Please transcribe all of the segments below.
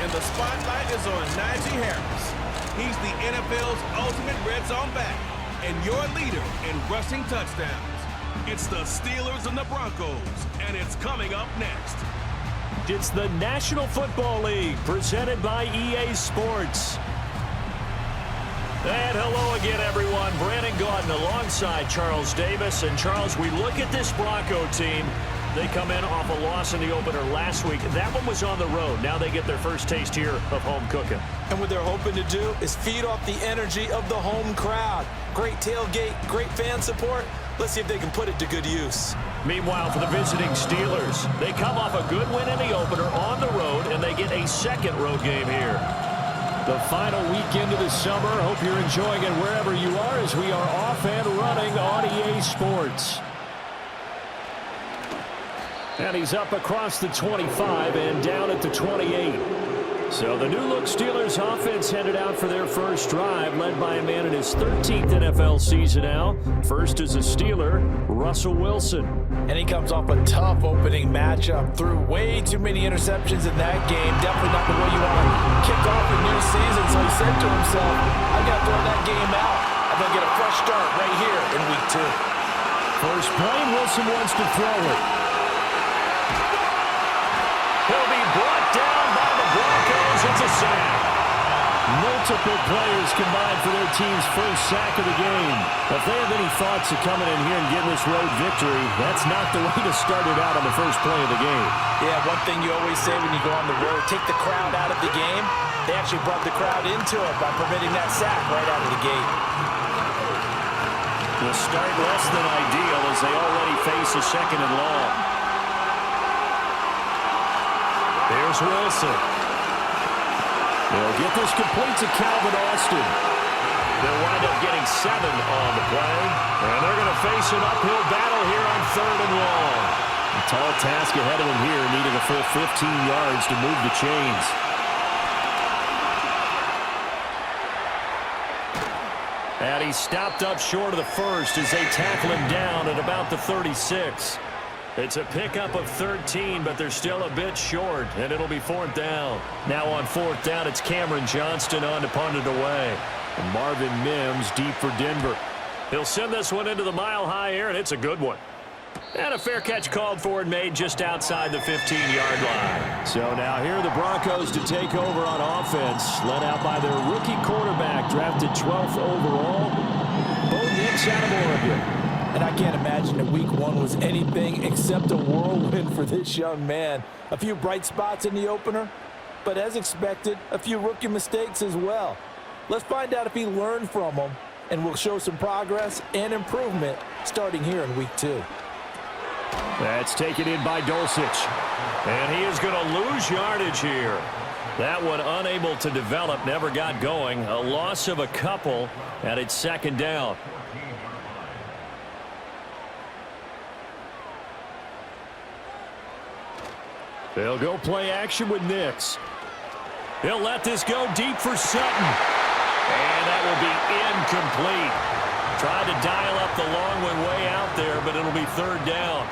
and the spotlight is on Najee Harris. He's the NFL's ultimate red zone back and your leader in rushing touchdowns. It's the Steelers and the Broncos, and it's coming up next. It's the National Football League, presented by EA Sports. And hello again, everyone. Brandon Gaudin alongside Charles Davis. And, Charles, we look at this Bronco team. They come in off a loss in the opener last week. That one was on the road. Now they get their first taste here of home cooking. And what they're hoping to do is feed off the energy of the home crowd. Great tailgate, great fan support. Let's see if they can put it to good use. Meanwhile, for the visiting Steelers, they come off a good win in the opener on the road, and they get a second road game here. The final weekend of the summer. Hope you're enjoying it wherever you are as we are off and running on EA Sports. And he's up across the 25 and down at the 28. So the new-look Steelers offense headed out for their first drive, led by a man in his 13th NFL season now. First is a Steeler, Russell Wilson. And he comes off a tough opening matchup. Threw way too many interceptions in that game. Definitely not the way you want to kick off a new season. So he said to himself, I got to throw that game out. I'm going to get a fresh start right here in week 2. First play, Wilson wants to throw it. He'll be brought down by the Broncos. It's a sack. Multiple players combined for their team's first sack of the game. If they have any thoughts of coming in here and getting this road victory, that's not the way to start it out on the first play of the game. Yeah, one thing you always say when you go on the road, take the crowd out of the game. They actually brought the crowd into it by permitting that sack right out of the gate. The start less than ideal as they already face a second and long. There's Wilson. They'll get this complete to Calvin Austin. They'll wind up getting 7 on the play. And they're going to face an uphill battle here on 3rd and long. A tall task ahead of them here, needing a full 15 yards to move the chains. And he stopped up short of the first as they tackle him down at about the 36. It's a pickup of 13, but they're still a bit short, and it'll be 4th down. Now on 4th down, it's Cameron Johnston on to punt it away. And Marvin Mims deep for Denver. He'll send this one into the mile-high air, and it's a good one. And a fair catch called for and made just outside the 15-yard line. So now here are the Broncos to take over on offense, led out by their rookie quarterback, drafted 12th overall, Bo Nix out of Oregon. And I can't imagine that week 1 was anything except a whirlwind for this young man. A few bright spots in the opener, but as expected, a few rookie mistakes as well. Let's find out if he learned from them, and we'll show some progress and improvement starting here in week 2. That's taken in by Dulcich. And he is going to lose yardage here. That one unable to develop, never got going. A loss of a couple, and it's 2nd down. They'll go play action with Nix. He'll let this go deep for Sutton. And that will be incomplete. Tried to dial up the long one way out there, but it'll be 3rd down.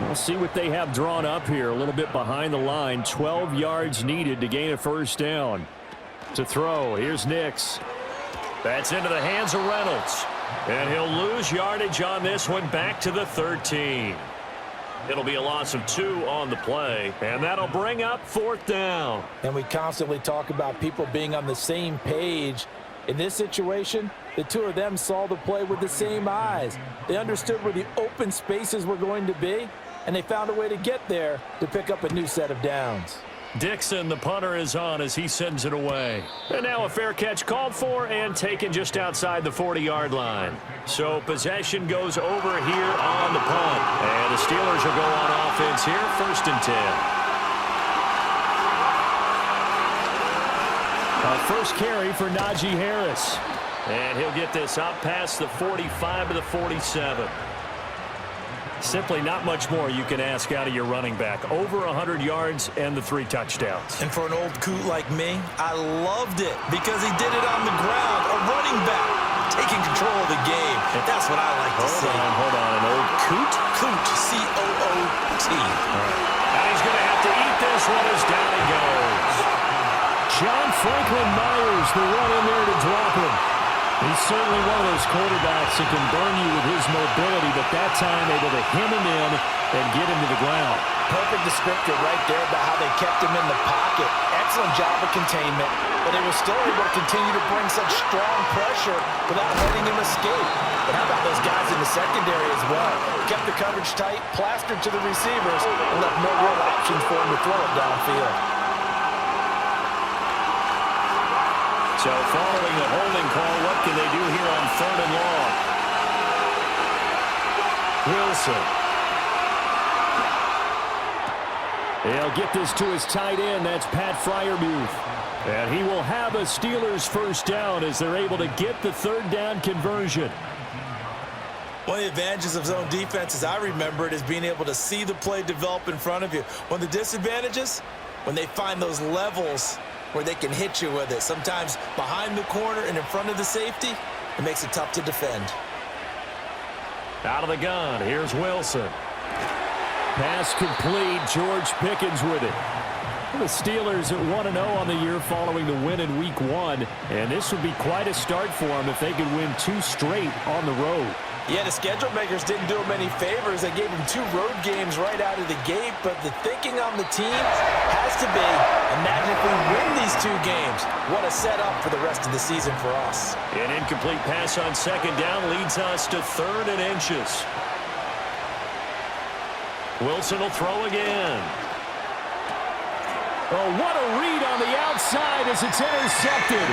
We'll see what they have drawn up here. A little bit behind the line. 12 yards needed to gain a 1st down. To throw, here's Nix. That's into the hands of Reynolds. And he'll lose yardage on this one back to the 13. It'll be a loss of 2 on the play, and that'll bring up 4th down. And we constantly talk about people being on the same page. In this situation, the two of them saw the play with the same eyes. They understood where the open spaces were going to be, and they found a way to get there to pick up a new set of downs. Dixon, the punter, is on as he sends it away. And now a fair catch called for and taken just outside the 40-yard line. So possession goes over here on the punt. And the Steelers will go on offense here, 1st and 10. A first carry for Najee Harris. And he'll get this up past the 45 to the 47. Simply not much more you can ask out of your running back. Over 100 yards and the 3 touchdowns. And for an old coot like me, I loved it because he did it on the ground. A running back taking control of the game. That's what I like to see. Hold on. An old coot? Coot, C-O-O-T. All right. And he's going to have to eat this one as down he goes. Franklin Myers, the one in there to drop him. He's certainly one of those quarterbacks that can burn you with his mobility, but that time able to hem him in and get him to the ground. Perfect descriptor right there about how they kept him in the pocket. Excellent job of containment, but they were still able to continue to bring such strong pressure without letting him escape. But how about those guys in the secondary as well? Kept the coverage tight, plastered to the receivers, and left no real options for him to throw it downfield. So following the holding call, what can they do here on 3rd and long? Wilson. He'll get this to his tight end. That's Pat Freiermuth. And he will have a Steelers first down as they're able to get the 3rd down conversion. One of the advantages of zone defense, as I remember it, is being able to see the play develop in front of you. One of the disadvantages, when they find those levels where they can hit you with it. Sometimes behind the corner and in front of the safety, it makes it tough to defend. Out of the gun, here's Wilson. Pass complete, George Pickens with it. The Steelers at 1-0 on the year following the win in Week 1, and this would be quite a start for them if they could win 2 straight on the road. Yeah, the schedule makers didn't do him any favors. They gave him 2 road games right out of the gate, but the thinking on the team has to be, imagine if we win these 2 games. What a setup for the rest of the season for us. An incomplete pass on 2nd down leads us to 3rd and inches. Wilson will throw again. Oh, what a read on the outside as it's intercepted.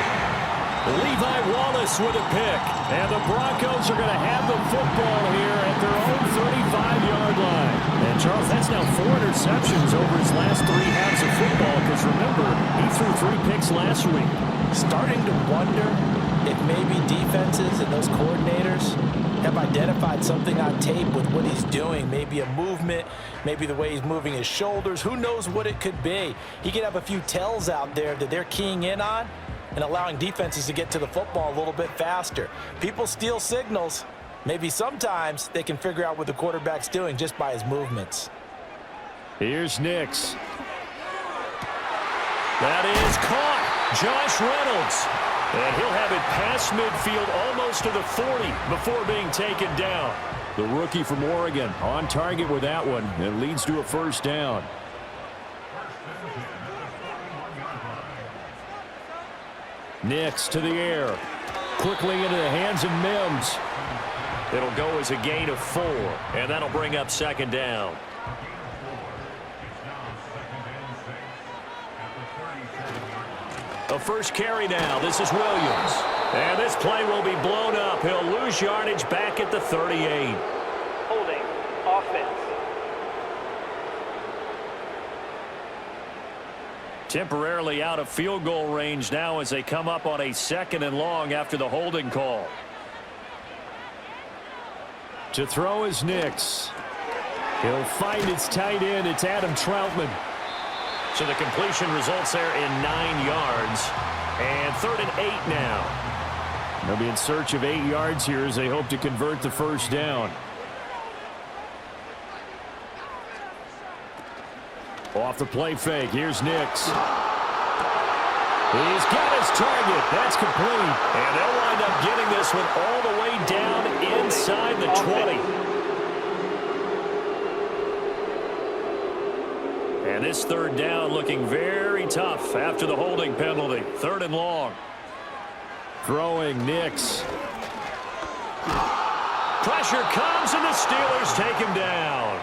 Levi Wallace with a pick. And the Broncos are going to have the football here at their own 35-yard line. And, Charles, that's now 4 interceptions over his last 3 halves of football because, remember, he threw 3 picks last week. Starting to wonder if maybe defenses and those coordinators have identified something on tape with what he's doing. Maybe a movement, maybe the way he's moving his shoulders. Who knows what it could be? He could have a few tells out there that they're keying in on and allowing defenses to get to the football a little bit faster. People steal signals. Maybe sometimes they can figure out what the quarterback's doing just by his movements. Here's Nix. That is caught. Josh Reynolds. And he'll have it past midfield almost to the 40 before being taken down. The rookie from Oregon on target with that one and leads to a first down. Nix to the air. Quickly into the hands of Mims. It'll go as a gain of 4, and that'll bring up 2nd down. A first carry now. This is Williams. And this play will be blown up. He'll lose yardage back at the 38. Holding offense. Temporarily out of field goal range now as they come up on a 2nd and long after the holding call. To throw is Nix. He'll find his tight end. It's Adam Troutman. So the completion results there in 9 yards. And 3rd and 8 now. They'll be in search of 8 yards here as they hope to convert the first down. Off the play fake, here's Nix. He's got his target. That's complete. And they'll wind up getting this one all the way down inside the 20. And this 3rd down looking very tough after the holding penalty. 3rd and long. Throwing Nix. Pressure comes and the Steelers take him down.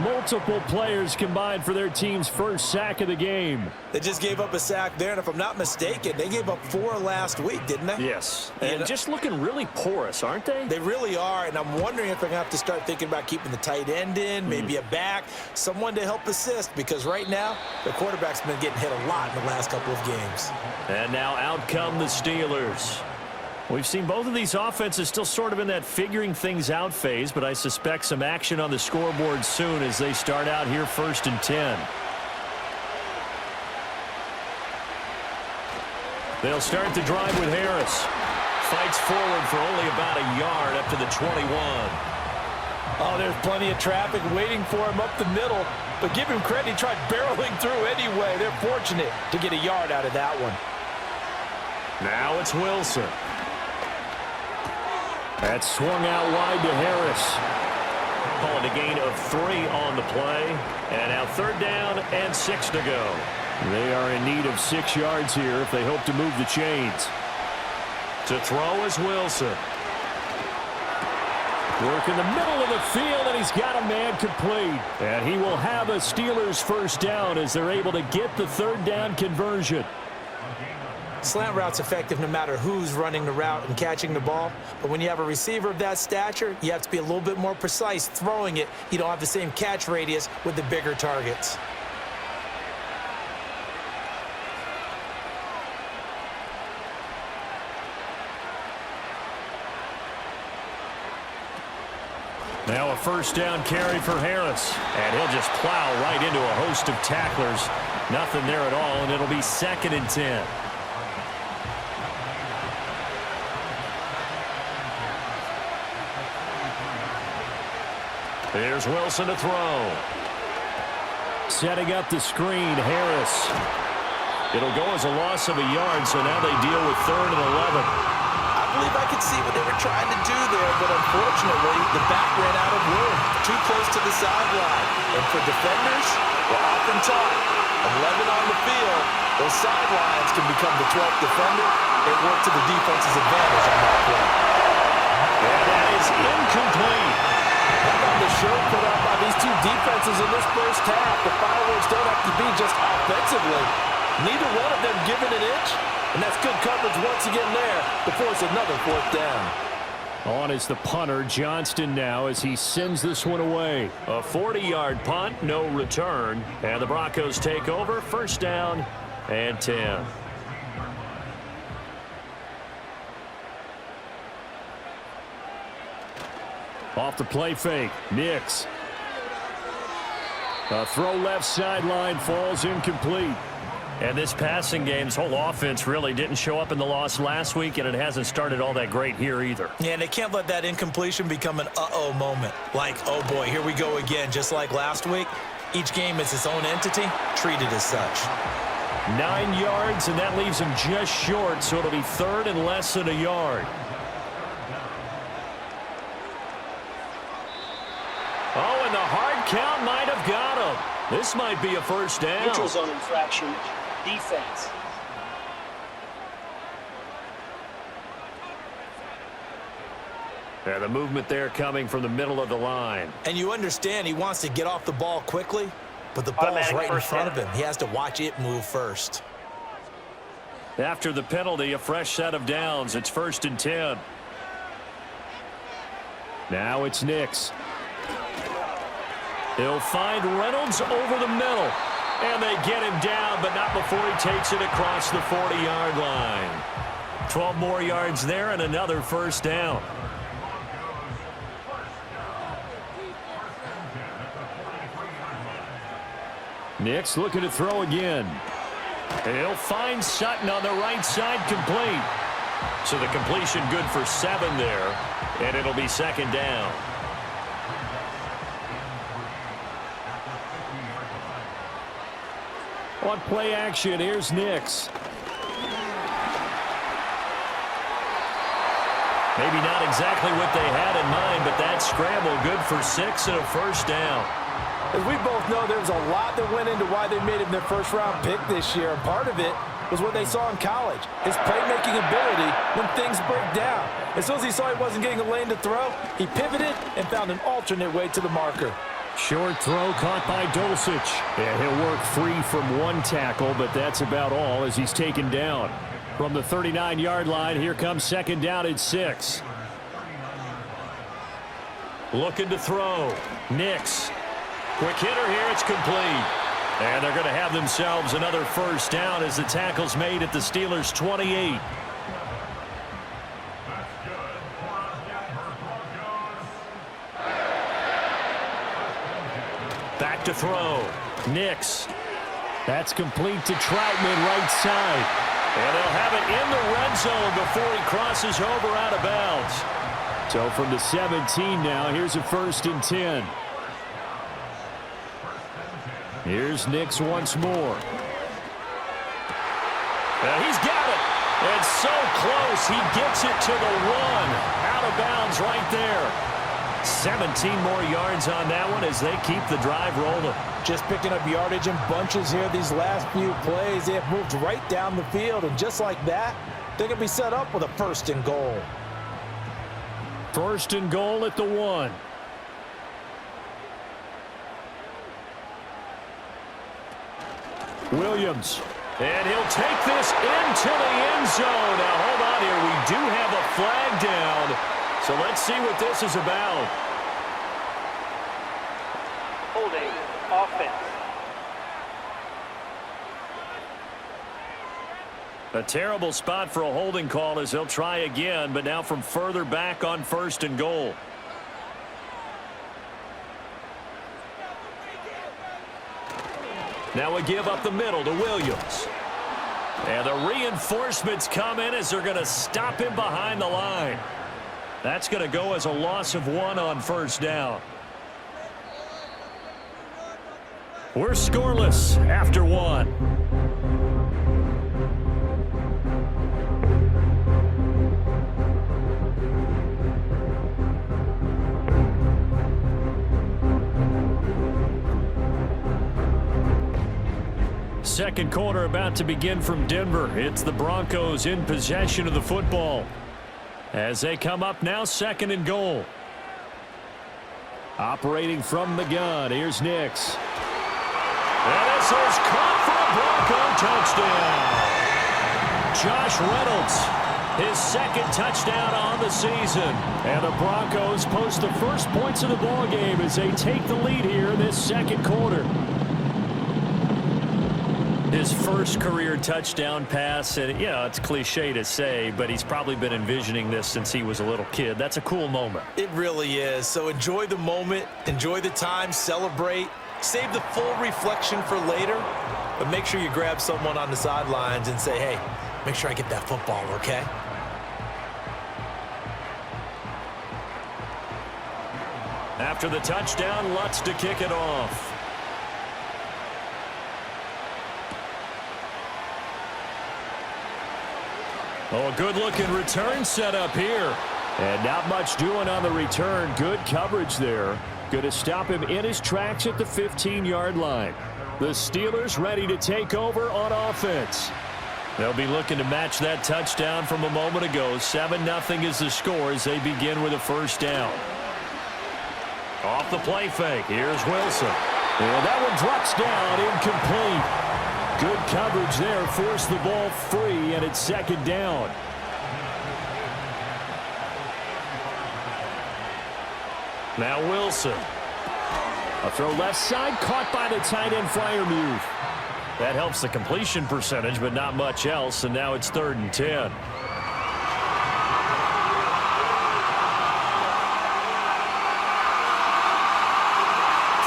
Multiple players combined for their team's first sack of the game. They just gave up a sack there, and if I'm not mistaken, they gave up 4 last week, didn't they? Yes, and just looking really porous, aren't they? They really are, and I'm wondering if they're going to have to start thinking about keeping the tight end in, maybe a back, someone to help assist, because right now, the quarterback's been getting hit a lot in the last couple of games. And now out come the Steelers. We've seen both of these offenses still sort of in that figuring things out phase, but I suspect some action on the scoreboard soon as they start out here 1st and 10. They'll start the drive with Harris. Fights forward for only about a yard up to the 21. Oh, there's plenty of traffic waiting for him up the middle, but give him credit, he tried barreling through anyway. They're fortunate to get a yard out of that one. Now it's Wilson. That's swung out wide to Harris. Calling a gain of 3 on the play. And now 3rd down and 6 to go. They are in need of 6 yards here if they hope to move the chains. To throw is Wilson. Work in the middle of the field, and he's got a man complete. And he will have a Steelers first down as they're able to get the 3rd down conversion. Slant route's effective no matter who's running the route and catching the ball. But when you have a receiver of that stature, you have to be a little bit more precise throwing it. You don't have the same catch radius with the bigger targets. Now a first down carry for Harris. And he'll just plow right into a host of tacklers. Nothing there at all, and it'll be 2nd and 10. Here's Wilson to throw. Setting up the screen, Harris. It'll go as a loss of a yard, so now they deal with 3rd and 11. I believe I could see what they were trying to do there, but unfortunately, the back ran out of room. Too close to the sideline. And for defenders, we're often taught, 11 on the field, those sidelines can become the 12th defender. It worked to the defense's advantage on that play. And that is incomplete. How about the show put up by these 2 defenses in this first half? The fireworks don't have to be just offensively. Neither one of them given an inch, and that's good coverage once again there to force another 4th down. On is the punter, Johnston, now as he sends this one away. A 40-yard punt, no return, and the Broncos take over, 1st down and 10. Off the play fake, Nix. A throw left sideline, falls incomplete. And this passing game's whole offense really didn't show up in the loss last week, and it hasn't started all that great here either. Yeah, and they can't let that incompletion become an uh-oh moment. Like, oh boy, here we go again, just like last week. Each game is its own entity, treated as such. 9 yards, and that leaves him just short, so it'll be 3rd and less than a yard. Oh, and the hard count might have got him. This might be a first down. Neutral zone infraction. Defense. Yeah, the movement there coming from the middle of the line. And you understand he wants to get off the ball quickly, but the ball's right in front of him. He has to watch it move first. After the penalty, a fresh set of downs. It's 1st and 10. Now it's Nix. He'll find Reynolds over the middle. And they get him down, but not before he takes it across the 40-yard line. 12 more yards there and another first down. Nix looking to throw again. He'll find Sutton on the right side, complete. So the completion good for 7 there, and it'll be 2nd down. On play action, here's Nix. Maybe not exactly what they had in mind, but that scramble good for 6 and a first down. As we both know, there's a lot that went into why they made him their first-round pick this year, and part of it was what they saw in college, his playmaking ability when things break down. As soon as he saw he wasn't getting a lane to throw, he pivoted and found an alternate way to the marker. Short throw caught by Dulcich. And he'll work free from 1 tackle, but that's about all as he's taken down. From the 39-yard line, here comes 2nd down at 6. Looking to throw. Nix. Quick hitter here, it's complete. And they're going to have themselves another first down as the tackle's made at the Steelers' 28. Back to throw. Nix. That's complete to Troutman, right side. And they'll have it in the red zone before he crosses over out of bounds. So from the 17 now, here's a 1st and 10. Here's Nix once more. And he's got it. It's so close. He gets it to the 1. Out of bounds right there. 17 more yards on that one as they keep the drive rolling. Just picking up yardage in bunches here these last few plays. They have moved right down the field, and just like that, they're going to be set up with a 1st and goal. 1st and goal at the 1. Williams. And he'll take this into the end zone. Now, hold on here. We do have a flag down. So let's see what this is about. Holding offense. A terrible spot for a holding call as they'll try again, but now from further back on 1st and goal. Now a give up the middle to Williams. And the reinforcements come in as they're going to stop him behind the line. That's going to go as a loss of 1 on 1st down. We're scoreless after 1. Second quarter about to begin from Denver. It's the Broncos in possession of the football. As they come up now, 2nd and goal. Operating from the gun, here's Nix. And this is caught for a Bronco touchdown. Josh Reynolds, his 2nd touchdown on the season. And the Broncos post the first points of the ballgame as they take the lead here in this 2nd quarter. His first career touchdown pass, and it's cliche to say, but he's probably been envisioning this since he was a little kid. That's a cool moment. It really is. So enjoy the moment, enjoy the time, celebrate, save the full reflection for later, but make sure you grab someone on the sidelines and say, hey, make sure I get that football, okay? After the touchdown, Lutz to kick it off. Oh, a good-looking return set up here. And not much doing on the return. Good coverage there. Going to stop him in his tracks at the 15-yard line. The Steelers ready to take over on offense. They'll be looking to match that touchdown from a moment ago. 7-0 is the score as they begin with a 1st down. Off the play fake. Here's Wilson. And that one drops down, incomplete. Good coverage there, forced the ball free, and it's 2nd down. Now Wilson. A throw left side, caught by the tight end Freiermuth. That helps the completion percentage, but not much else, and now it's 3rd and 10.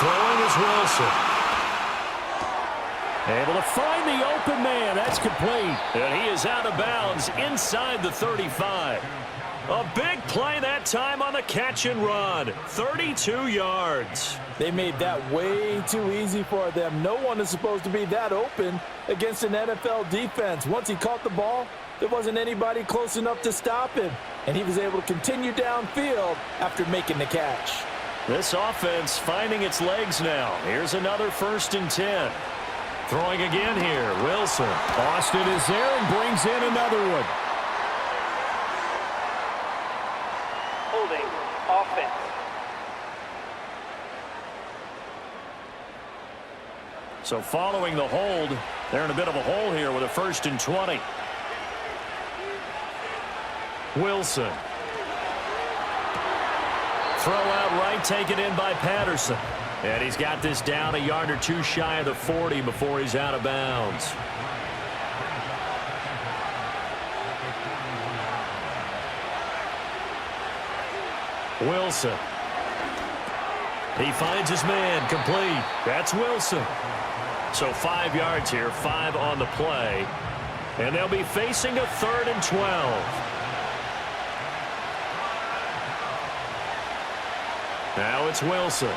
Throwing is Wilson. Able to find the open man. That's complete. And he is out of bounds inside the 35. A big play that time on the catch and run. 32 yards. They made that way too easy for them. No one is supposed to be that open against an NFL defense. Once he caught the ball, there wasn't anybody close enough to stop him. And he was able to continue downfield after making the catch. This offense finding its legs now. Here's another 1st and 10. Throwing again here, Wilson. Austin is there and brings in another one. Holding offense. So following the hold, they're in a bit of a hole here with a 1st and 20. Wilson. Throw out right, taken in by Patterson. And he's got this down a yard or two shy of the 40 before he's out of bounds. Wilson. He finds his man, complete. That's Wilson. So 5 yards here, 5 on the play. And they'll be facing a 3rd and 12. Now it's Wilson.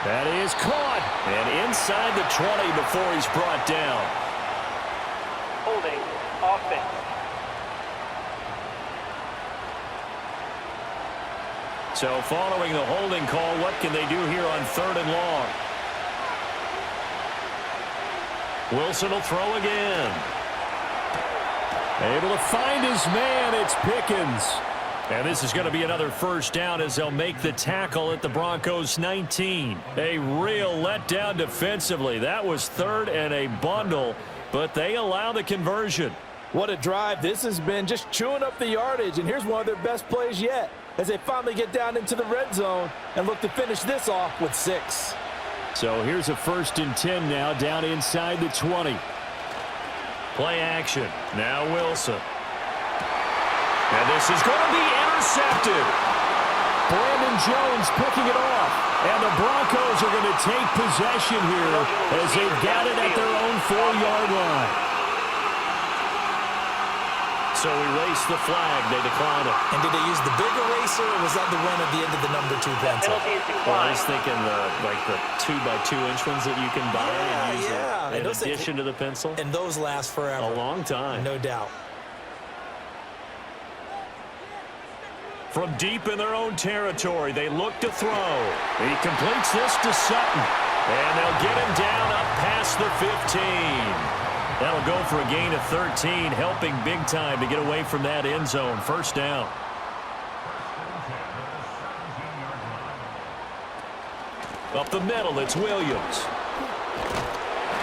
That is caught. And inside the 20 before he's brought down. Holding offense. So following the holding call, what can they do here on 3rd and long? Wilson will throw again. Able to find his man. It's Pickens. And this is going to be another first down as they'll make the tackle at the Broncos 19. A real letdown defensively. That was 3rd and a bundle, but they allow the conversion. What a drive this has been, just chewing up the yardage. And here's one of their best plays yet as they finally get down into the red zone and look to finish this off with 6. So here's a 1st and 10 now down inside the 20. Play action. Now Wilson. And this is going to be intercepted. Brandon Jones picking it off. And the Broncos are going to take possession here as they've got it at their own 4-yard line. So erase the flag. They decline it. And did they use the big eraser, or was that the one at the end of the number 2 pencil? Penalty is Well, I declined. was thinking the 2x2-inch ones that you can buy and use in addition to the pencil. And those last forever. A long time. No doubt. From deep in their own territory, they look to throw. He completes this to Sutton. And they'll get him down up past the 15. That'll go for a gain of 13, helping big time to get away from that end zone. First down. Up the middle, it's Williams.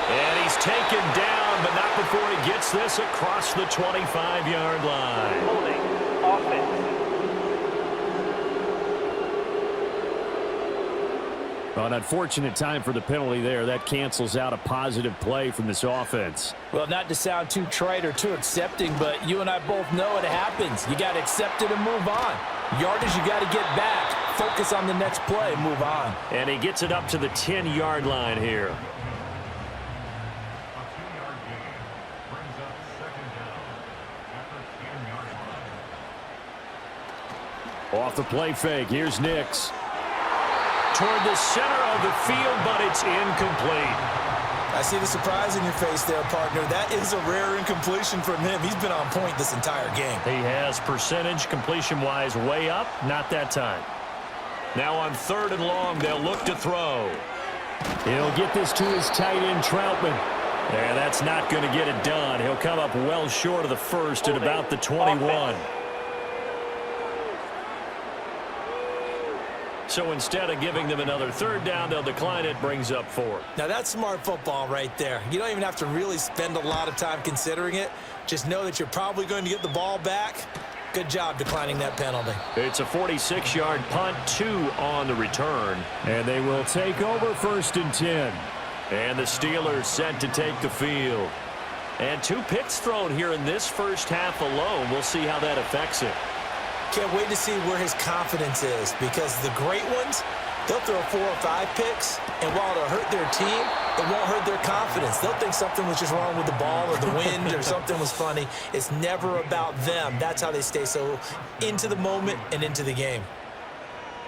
And he's taken down, but not before he gets this across the 25-yard line. Holding offense. Well, an unfortunate time for the penalty there. That cancels out a positive play from this offense. Well, not to sound too trite or too accepting, but you and I both know it happens. You got to accept it and move on. Yardage, you got to get back. Focus on the next play and move on. And he gets it up to the 10-yard line here. Off the play fake, here's Nix. Toward the center of the field, but it's incomplete. I see the surprise in your face there, partner. That is a rare incompletion from him. He's been on point this entire game. He has percentage completion-wise way up, not that time. Now on 3rd and long, they'll look to throw. He'll get this to his tight end, Troutman. And that's not going to get it done. He'll come up well short of the first at about the 21. So instead of giving them another 3rd down, they'll decline it, brings up 4. Now, that's smart football right there. You don't even have to really spend a lot of time considering it. Just know that you're probably going to get the ball back. Good job declining that penalty. It's a 46-yard punt, 2 on the return. And they will take over 1st and 10. And the Steelers set to take the field. And 2 picks thrown here in this first half alone. We'll see how that affects it. Can't wait to see where his confidence is, because the great ones, they'll throw 4 or 5 picks, and while it'll hurt their team, it won't hurt their confidence. They'll think something was just wrong with the ball or the wind or something was funny. It's never about them. That's how they stay so into the moment and into the game.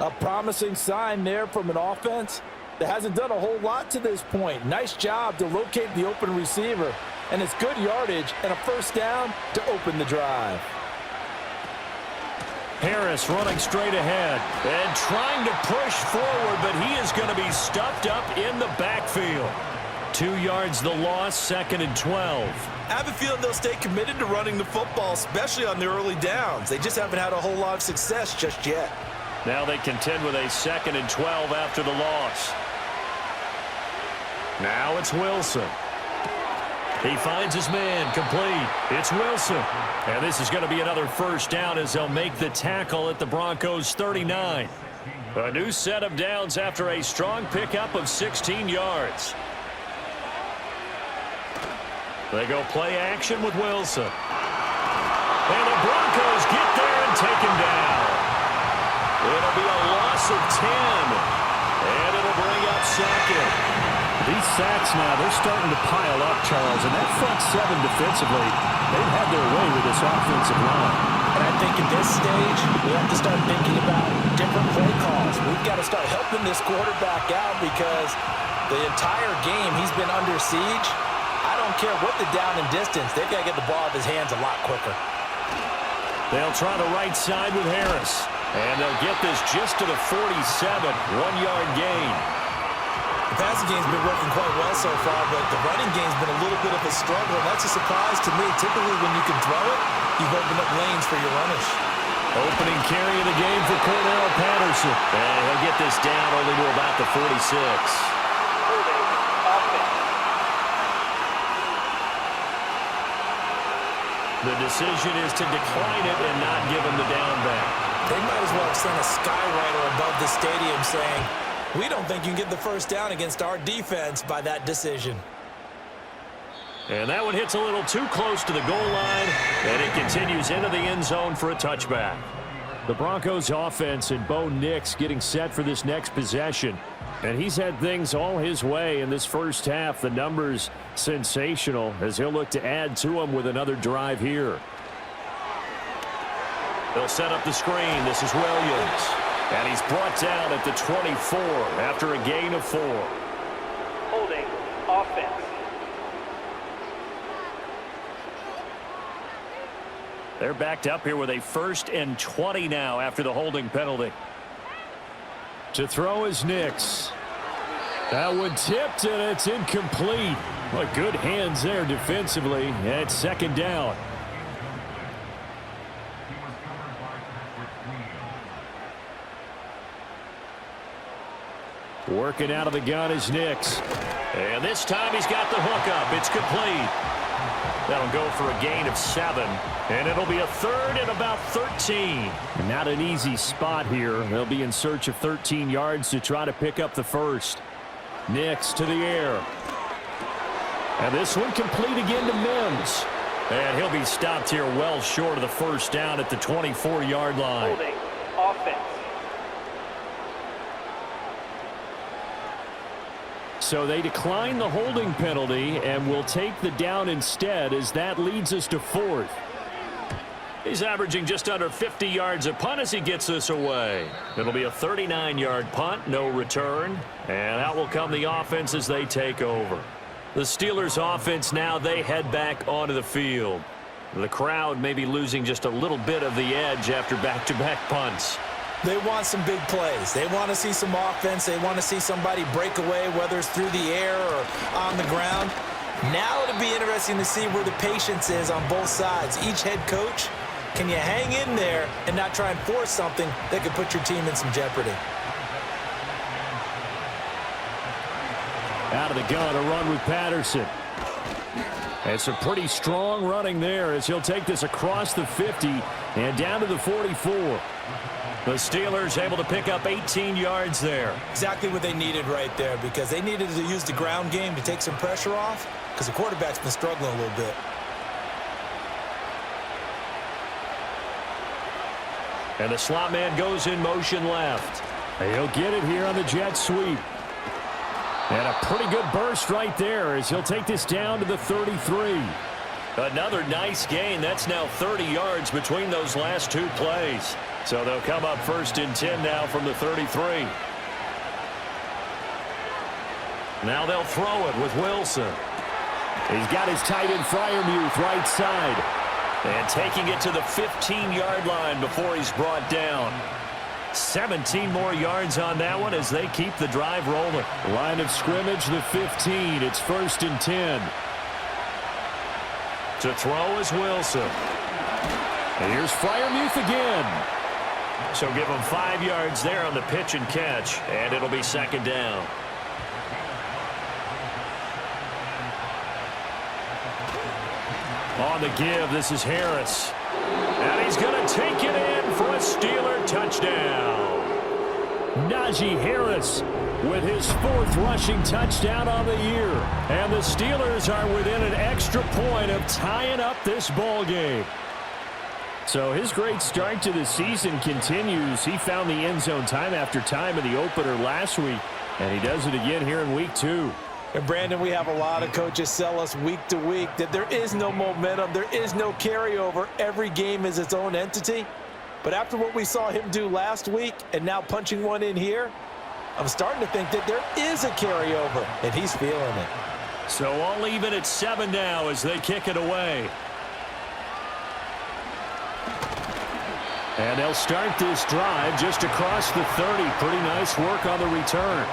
A promising sign there from an offense that hasn't done a whole lot to this point. Nice job to locate the open receiver, and it's good yardage and a first down to open the drive. Harris running straight ahead and trying to push forward, but he is going to be stuffed up in the backfield. 2 yards the loss, 2nd and 12. I have a feeling they'll stay committed to running the football, especially on the early downs. They just haven't had a whole lot of success just yet. Now they contend with a 2nd and 12 after the loss. Now it's Wilson. He finds his man, complete. It's Wilson. And this is going to be another first down as they'll make the tackle at the Broncos 39. A new set of downs after a strong pickup of 16 yards. They go play action with Wilson. And the Broncos get there and take him down. It'll be a loss of 10. And it'll bring up 2nd. These sacks now, they're starting to pile up, Charles. And that front 7 defensively, they've had their way with this offensive line. And I think at this stage, we have to start thinking about different play calls. We've got to start helping this quarterback out because the entire game he's been under siege. I don't don't care what the down and distance. They've got to get the ball out of his hands a lot quicker. They'll try the right side with Harris. And they'll get this just to the 47, 1-yard gain. The passing game's been working quite well so far, but the running game's been a little bit of a struggle, and that's a surprise to me. Typically, when you can throw it, you've opened up lanes for your runners. Opening carry of the game for Cordell Patterson. And he'll get this down only to about the 46. Holding. Offense. The decision is to decline it and not give him the down back. They might as well have sent a skywriter above the stadium saying, we don't think you can get the first down against our defense by that decision. And that one hits a little too close to the goal line, and it continues into the end zone for a touchback. The Broncos offense and Bo Nix getting set for this next possession. And he's had things all his way in this first half. The numbers sensational as he'll look to add to them with another drive here. They'll set up the screen. This is Williams. And he's brought down at the 24 after a gain of 4. Holding. Offense. They're backed up here with a 1st and 20 now after the holding penalty. To throw is Nix. That one tipped, and it's incomplete. But good hands there defensively. And it's 2nd down. Working out of the gun is Nix. And this time he's got the hook up. It's complete. That'll go for a gain of 7. And it'll be a 3rd and about 13. Not an easy spot here. They'll be in search of 13 yards to try to pick up the first. Nix to the air. And this one complete again to Mims. And he'll be stopped here well short of the first down at the 24-yard line. Holding. Offense. So they decline the holding penalty and will take the down instead, as that leads us to 4th. He's averaging just under 50 yards a punt as he gets this away. It'll be a 39-yard punt, no return. And out will come the offense as they take over. The Steelers offense now, they head back onto the field. The crowd may be losing just a little bit of the edge after back-to-back punts. They want some big plays. They want to see some offense. They want to see somebody break away, whether it's through the air or on the ground. Now it'll be interesting to see where the patience is on both sides. Each head coach, can you hang in there and not try and force something that could put your team in some jeopardy? Out of the gun, a run with Patterson. It's a pretty strong running there as he'll take this across the 50 and down to the 44. The Steelers able to pick up 18 yards there. Exactly what they needed right there, because they needed to use the ground game to take some pressure off, because the quarterback's been struggling a little bit. And the slot man goes in motion left. He'll get it here on the jet sweep. And a pretty good burst right there as he'll take this down to the 33. Another nice gain. That's now 30 yards between those last 2 plays. So they'll come up 1st and 10 now from the 33. Now they'll throw it with Wilson. He's got his tight end Freiermuth right side. And taking it to the 15-yard line before he's brought down. 17 more yards on that one as they keep the drive rolling. Line of scrimmage, the 15. It's 1st and 10. To throw is Wilson. And here's Freiermuth again. So give him 5 yards there on the pitch and catch, and it'll be 2nd down. On the give, this is Harris. And he's going to take it in for a Steeler touchdown. Najee Harris with his 4th rushing touchdown on the year. And the Steelers are within an extra point of tying up this ball game. So his great start to the season continues. He found the end zone time after time in the opener last week, and he does it again here in week 2. And Brandon, we have a lot of coaches sell us week to week that there is no momentum, there is no carryover. Every game is its own entity. But after what we saw him do last week and now punching one in here, I'm starting to think that there is a carryover, and he's feeling it. So all even at 7 now as they kick it away. And they'll start this drive just across the 30. Pretty nice work on the return.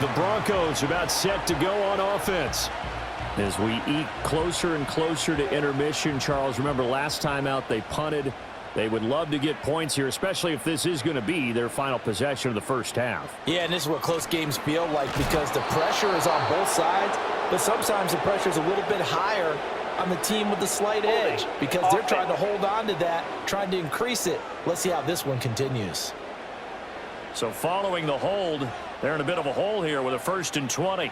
The Broncos about set to go on offense. As we eke closer and closer to intermission, Charles, remember last time out they punted. They would love to get points here, especially if this is going to be their final possession of the first half. Yeah, and this is what close games feel like because the pressure is on both sides, but sometimes the pressure is a little bit higher on the team with the slight edge because they're trying to hold on to that, trying to increase it. Let's see how this one continues. So following the hold, they're in a bit of a hole here with a 1st and 20.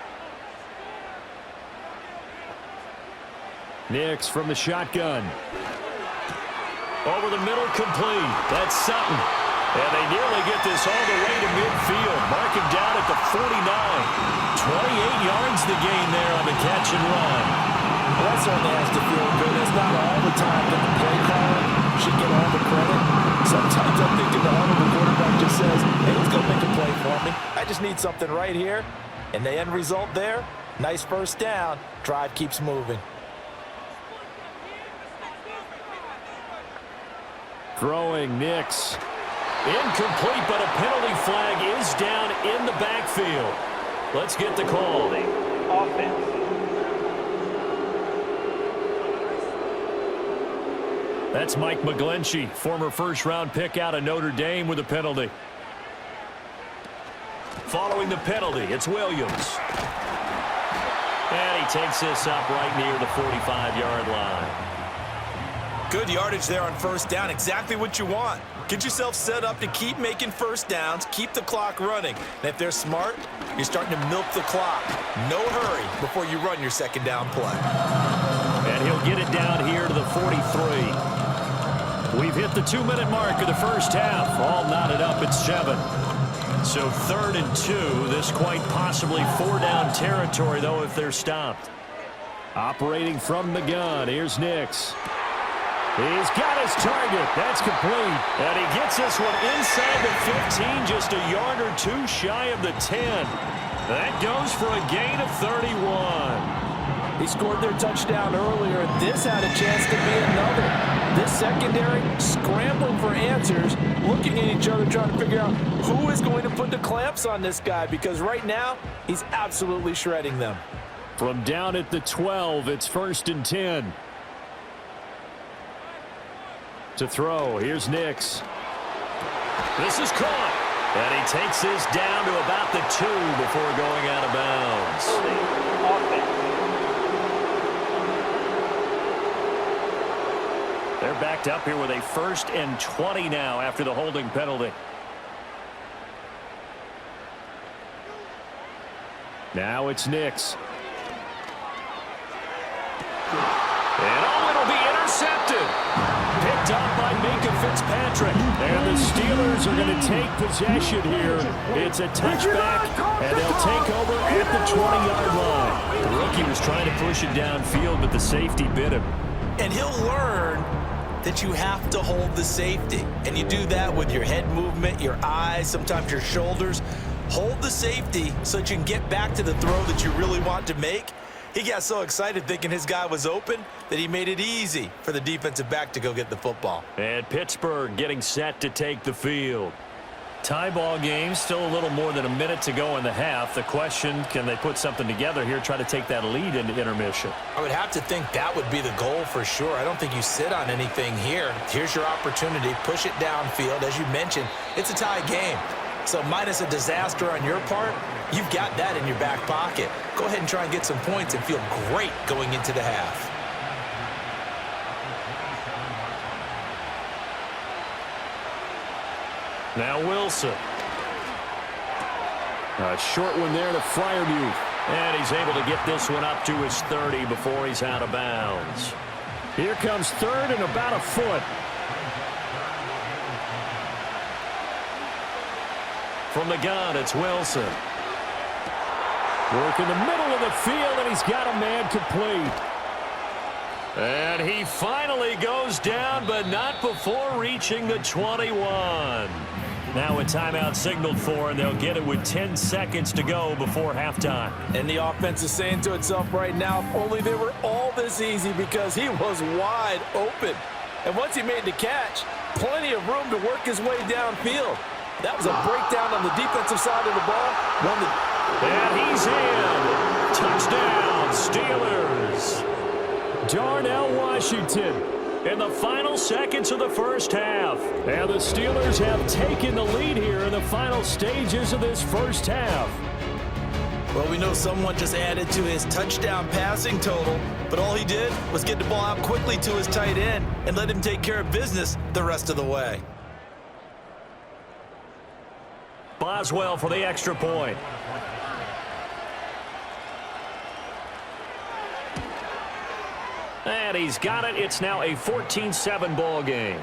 Nix from the shotgun. Over the middle, complete. That's Sutton. And they nearly get this all the way to midfield. Mark him down at the 49. 28 yards the gain there on the catch and run. Well, that certainly has to feel good. It's not all the time that the play caller should get all the credit. Sometimes I'm thinking the honorable quarterback just says, hey, let's go make a play for me. I just need something right here. And the end result there, nice first down. Drive keeps moving. Throwing Nix. Incomplete, but a penalty flag is down in the backfield. Let's get the call. Offense. That's Mike McGlinchey, former first-round pick out of Notre Dame with a penalty. Following the penalty, it's Williams. And he takes this up right near the 45-yard line. Good yardage there on first down. Exactly what you want. Get yourself set up to keep making first downs, keep the clock running. And if they're smart, you're starting to milk the clock. No hurry before you run your second down play. And he'll get it down here to the 43. We've hit the 2-minute mark of the first half. All knotted up at 7. So 3rd and 2. This quite possibly 4-down territory, though, if they're stopped. Operating from the gun, here's Nix. He's got his target. That's complete. And he gets this one inside the 15, just a yard or two shy of the 10. That goes for a gain of 31. He scored their touchdown earlier, and this had a chance to be another. This secondary scrambling for answers, looking at each other, trying to figure out who is going to put the clamps on this guy, because right now, he's absolutely shredding them. From down at the 12, it's 1st and 10. To throw, here's Nix. This is caught. And he takes this down to about the 2 before going out of bounds. They're backed up here with a 1st and 20 now after the holding penalty. Now it's Nix. And it'll be intercepted. Picked up by Minka Fitzpatrick. And the Steelers are going to take possession here. It's a touchback, and they'll take over at the 20-yard line. The rookie was trying to push it downfield, but the safety bit him. And he'll learn that you have to hold the safety. And you do that with your head movement, your eyes, sometimes your shoulders. Hold the safety so that you can get back to the throw that you really want to make. He got so excited thinking his guy was open that he made it easy for the defensive back to go get the football. And Pittsburgh getting set to take the field. Tie ball game, still a little more than a minute to go in the half. The question, can they put something together here, try to take that lead into intermission? I would have to think that would be the goal for sure. I don't think you sit on anything here. Here's your opportunity. Push it downfield. As you mentioned, it's a tie game. So minus a disaster on your part, you've got that in your back pocket. Go ahead and try and get some points and feel great going into the half. Now Wilson. A short one there to Freiermuth. And he's able to get this one up to his 30 before he's out of bounds. Here comes 3rd and about a foot. From the gun, it's Wilson. Work in the middle of the field, and he's got a man complete. And he finally goes down, but not before reaching the 21. Now a timeout signaled for, and they'll get it with 10 seconds to go before halftime. And the offense is saying to itself right now, if only they were all this easy, because he was wide open. And once he made the catch, plenty of room to work his way downfield. That was a breakdown on the defensive side of the ball. And he's in. Touchdown, Steelers. Darnell Washington in the final seconds of the first half. And the Steelers have taken the lead here in the final stages of this first half. Well, we know someone just added to his touchdown passing total, but all he did was get the ball out quickly to his tight end and let him take care of business the rest of the way. Boswell for the extra point. And he's got it. It's now a 14-7 ball game.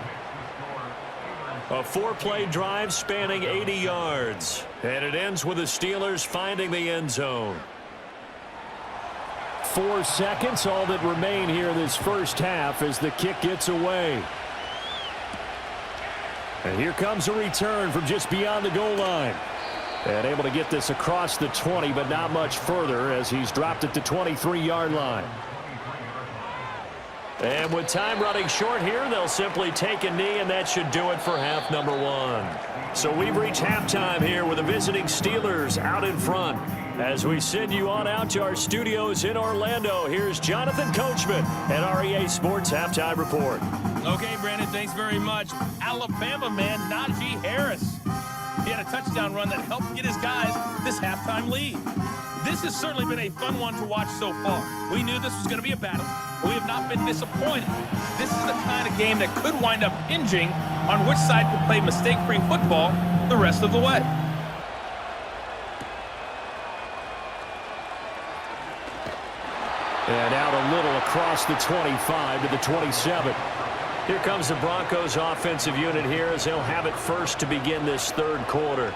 A 4-play drive spanning 80 yards. And it ends with the Steelers finding the end zone. 4 seconds, all that remain here this first half as the kick gets away. And here comes a return from just beyond the goal line. And able to get this across the 20, but not much further as he's dropped it to 23-yard line. And with time running short here, they'll simply take a knee, and that should do it for half number 1. So we've reached halftime here with the visiting Steelers out in front. As we send you on out to our studios in Orlando, here's Jonathan Coachman at REA Sports Halftime Report. Okay, Brandon, thanks very much. Alabama man Najee Harris. He had a touchdown run that helped get his guys this halftime lead. This has certainly been a fun one to watch so far. We knew this was going to be a battle. We have not been disappointed. This is the kind of game that could wind up hinging on which side can play mistake-free football the rest of the way. And out a little across the 25 to the 27. Here comes the Broncos offensive unit here as they'll have it first to begin this third quarter.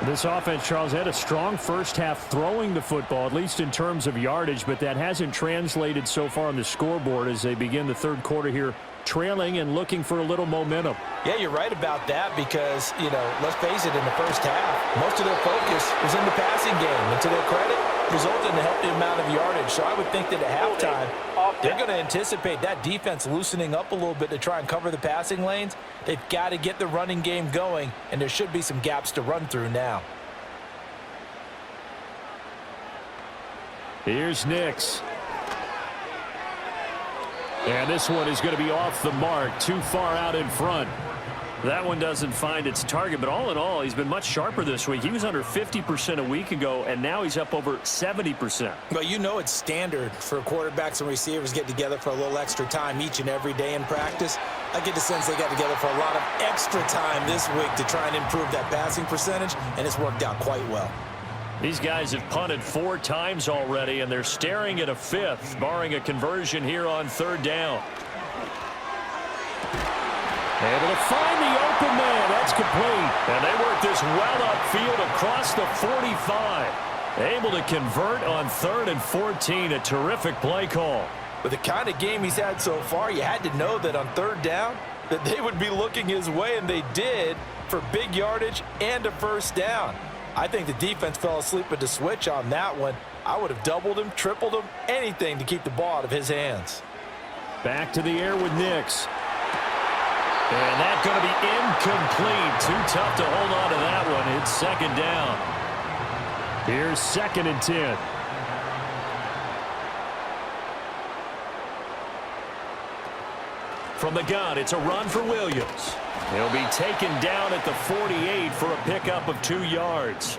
This offense, Charles, had a strong first half throwing the football, at least in terms of yardage, but that hasn't translated so far on the scoreboard as they begin the third quarter here, trailing and looking for a little momentum. Yeah, you're right about that because, let's face it, in the first half, most of their focus was in the passing game. And to their credit, resulted in a healthy amount of yardage. So I would think that at halftime, they're going to anticipate that defense loosening up a little bit to try and cover the passing lanes. They've got to get the running game going, and there should be some gaps to run through now. Here's Nix. And this one is going to be off the mark, too far out in front. That one doesn't find its target, but all in all, he's been much sharper this week. He was under 50% a week ago, and now he's up over 70%. Well, it's standard for quarterbacks and receivers get together for a little extra time each and every day in practice. I get the sense they got together for a lot of extra time this week to try and improve that passing percentage, and it's worked out quite well. These guys have punted 4 times already, and they're staring at a 5th, barring a conversion here on third down. Able to find the open man. That's complete. And they work this well upfield across the 45. Able to convert on 3rd and 14. A terrific play call. With the kind of game he's had so far, you had to know that on third down that they would be looking his way, and they did, for big yardage and a first down. I think the defense fell asleep at the switch on that one. I would have doubled him, tripled him, anything to keep the ball out of his hands. Back to the air with Nix. And that's going to be incomplete. Too tough to hold on to that one. It's second down. Here's 2nd and 10. From the gun, it's a run for Williams. He'll be taken down at the 48 for a pickup of 2 yards.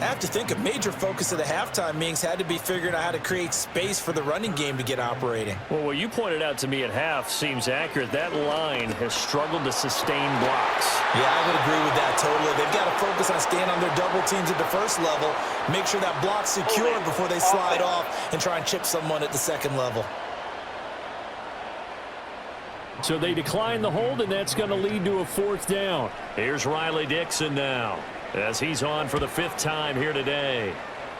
I have to think a major focus of the halftime meetings had to be figuring out how to create space for the running game to get operating. Well, what you pointed out to me at half seems accurate. That line has struggled to sustain blocks. Yeah, I would agree with that totally. They've got to focus on staying on their double teams at the first level, make sure that block's secure before they slide off and try and chip someone at the second level. So they decline the hold, and that's going to lead to a 4th down. Here's Riley Dixon now, as he's on for the 5th time here today.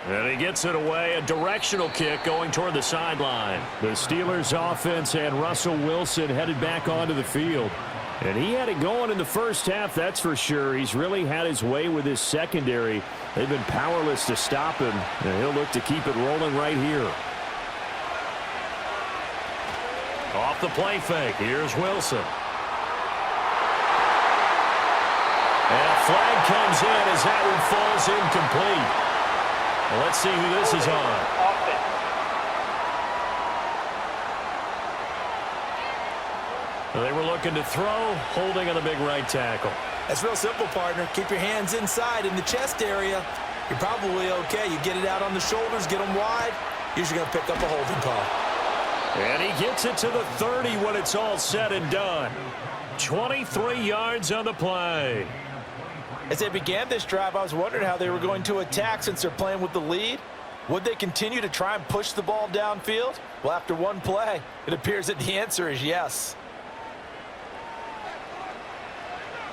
And he gets it away, a directional kick going toward the sideline. The Steelers offense and Russell Wilson headed back onto the field. And he had it going in the first half, that's for sure. He's really had his way with his secondary. They've been powerless to stop him, and he'll look to keep it rolling right here. Off the play fake, here's Wilson. And a flag comes in as that one falls incomplete. Well, let's see who this is on. Offense. They were looking to throw, holding on the big right tackle. That's real simple, partner. Keep your hands inside in the chest area. You're probably okay. You get it out on the shoulders, get them wide. Usually going to pick up a holding call. And he gets it to the 30 when it's all said and done. 23 yards on the play. As they began this drive, I was wondering how they were going to attack since they're playing with the lead. Would they continue to try and push the ball downfield? Well, after one play, it appears that the answer is yes.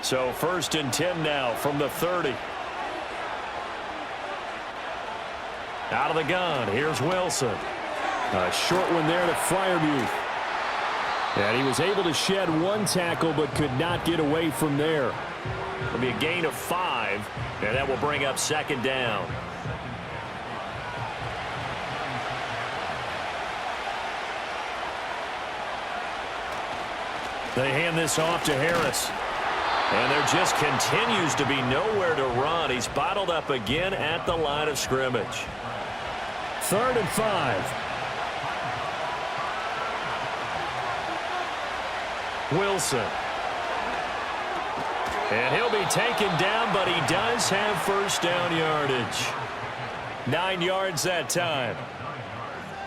So 1st and 10 now from the 30. Out of the gun, here's Wilson. A short one there to Freiermuth. And he was able to shed one tackle but could not get away from there. It'll be a gain of 5, and that will bring up 2nd down. They hand this off to Harris. And there just continues to be nowhere to run. He's bottled up again at the line of scrimmage. 3rd and 5. Wilson. And he'll be taken down, but he does have 1st down yardage. 9 yards that time.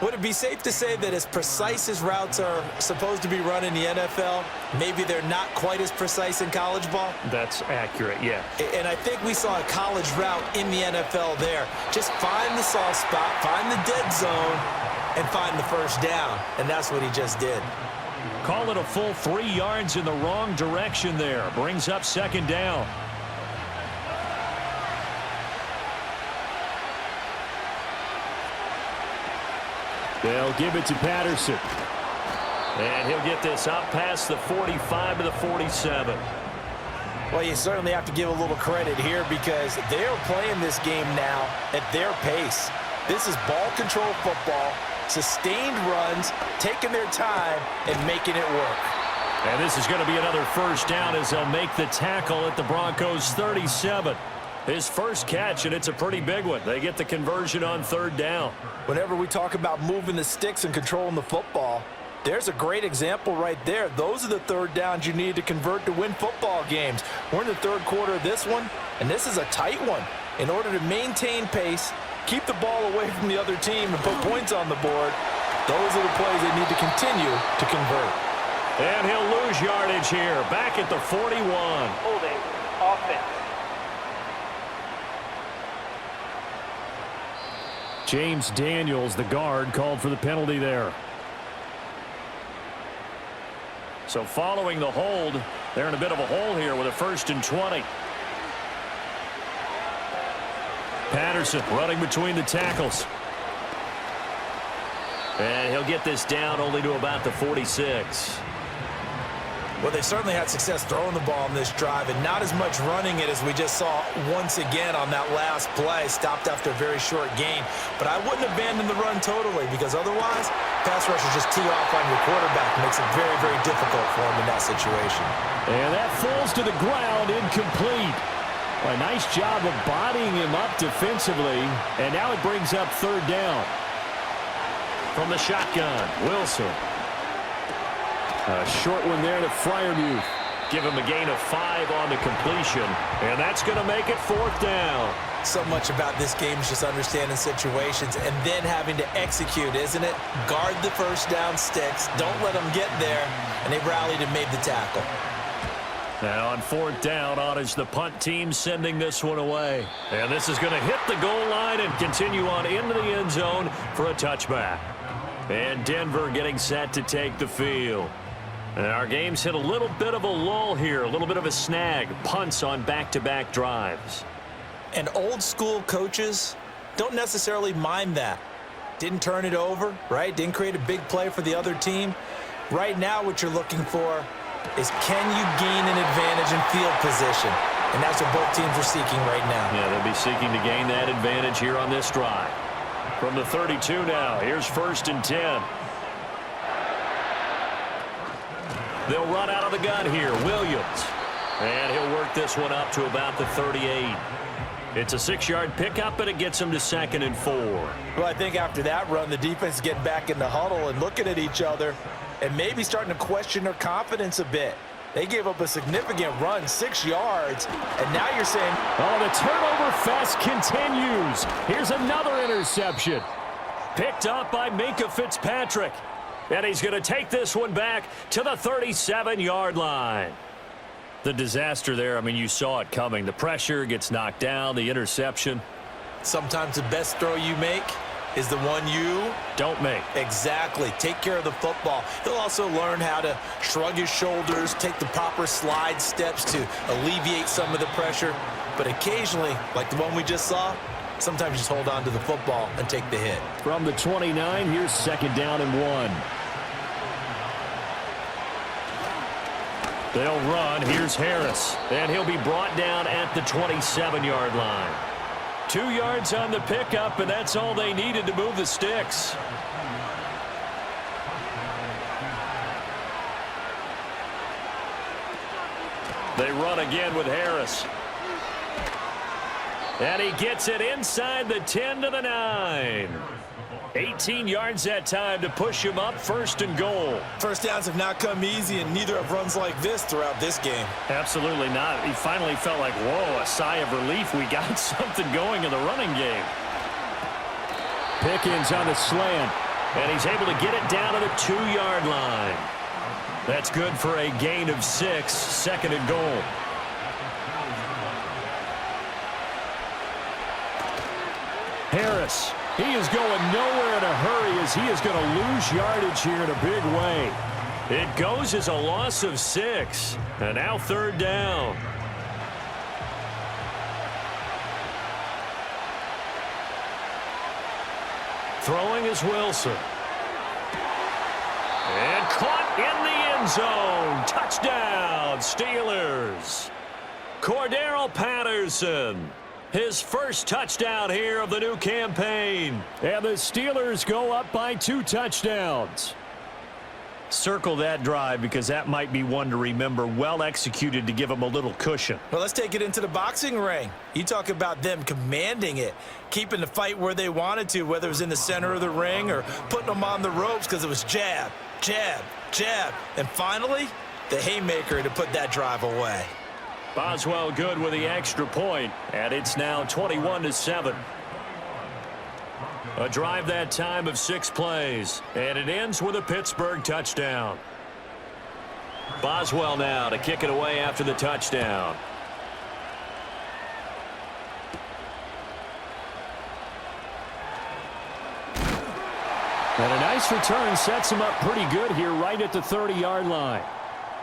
Would it be safe to say that as precise as routes are supposed to be run in the NFL, maybe they're not quite as precise in college ball? That's accurate, yeah. And I think we saw a college route in the NFL there. Just find the soft spot, find the dead zone, and find the 1st down. And that's what he just did. Call it a full 3 yards in the wrong direction there. Brings up 2nd down. They'll give it to Patterson. And he'll get this up past the 45 to the 47. Well, you certainly have to give a little credit here because they're playing this game now at their pace. This is ball control football, sustained runs, taking their time, and making it work. And this is going to be another 1st down as they'll make the tackle at the Broncos' 37. His first catch, and it's a pretty big one. They get the conversion on 3rd down. Whenever we talk about moving the sticks and controlling the football, there's a great example right there. Those are the 3rd downs you need to convert to win football games. We're in the 3rd quarter of this one, and this is a tight one. In order to maintain pace, keep the ball away from the other team, and put points on the board, those are the plays they need to continue to convert. And he'll lose yardage here, back at the 41. Holding. Offense. James Daniels, the guard, called for the penalty there. So following the hold, they're in a bit of a hole here with a 1st and 20. Patterson running between the tackles. And he'll get this down only to about the 46. Well, they certainly had success throwing the ball in this drive, and not as much running it as we just saw once again on that last play. Stopped after a very short gain. But I wouldn't abandon the run totally, because otherwise, pass rushers just tee off on your quarterback. Makes it very, very difficult for him in that situation. And that falls to the ground, incomplete. A nice job of bodying him up defensively, and now it brings up 3rd down. From the shotgun, Wilson. A short one there to Freiermuth. Give him a gain of 5 on the completion, and that's going to make it 4th down. So much about this game is just understanding situations and then having to execute, isn't it? Guard the 1st down sticks. Don't let them get there, and they rallied and made the tackle. Now on 4th down, on is the punt team sending this one away. And this is going to hit the goal line and continue on into the end zone for a touchback. And Denver getting set to take the field. And our game's hit a little bit of a lull here, a little bit of a snag. Punts on back-to-back drives. And old school coaches don't necessarily mind that. Didn't turn it over, right? Didn't create a big play for the other team. Right now what you're looking for is can you gain an advantage in field position? And that's what both teams are seeking right now. Yeah, they'll be seeking to gain that advantage here on this drive. From the 32 now, here's 1st and 10. They'll run out of the gun here. Williams. And he'll work this one up to about the 38. It's a 6-yard pickup, and it gets him to 2nd and 4. Well, I think after that run, the defense is getting back in the huddle and looking at each other and maybe starting to question their confidence a bit. They gave up a significant run, 6 yards, and now you're saying... Oh, the turnover fest continues. Here's another interception. Picked up by Minkah Fitzpatrick. And he's going to take this one back to the 37-yard line. The disaster there, I mean, you saw it coming. The pressure gets knocked down, the interception. Sometimes the best throw you make is the one you don't make. Exactly. Take care of the football. He'll also learn how to shrug his shoulders, take the proper slide steps to alleviate some of the pressure. But occasionally, like the one we just saw, sometimes just hold on to the football and take the hit. From the 29, here's 2nd down and 1. They'll run. Here's Harris. And he'll be brought down at the 27-yard line. 2 yards on the pickup, and that's all they needed to move the sticks. They run again with Harris. And he gets it inside the 10 to the 9. 18 yards that time to push him up, 1st and goal. First downs have not come easy, and neither have runs like this throughout this game. Absolutely not. He finally felt like, whoa, a sigh of relief. We got something going in the running game. Pickens on the slant. And he's able to get it down to the 2-yard line. That's good for a gain of 6, 2nd and goal. Harris. He is going nowhere in a hurry as he is going to lose yardage here in a big way. It goes as a loss of 6. And now 3rd down. Throwing is Wilson. And caught in the end zone. Touchdown, Steelers. Cordero Patterson. His first touchdown here of the new campaign. And the Steelers go up by 2 touchdowns. Circle that drive because that might be one to remember. Well executed to give them a little cushion. Well, let's take it into the boxing ring. You talk about them commanding it, keeping the fight where they wanted to, whether it was in the center of the ring or putting them on the ropes because it was jab, jab, jab. And finally, the haymaker to put that drive away. Boswell good with the extra point, and it's now 21-7. A drive that time of 6 plays, and it ends with a Pittsburgh touchdown. Boswell now to kick it away after the touchdown. And a nice return sets him up pretty good here right at the 30-yard line.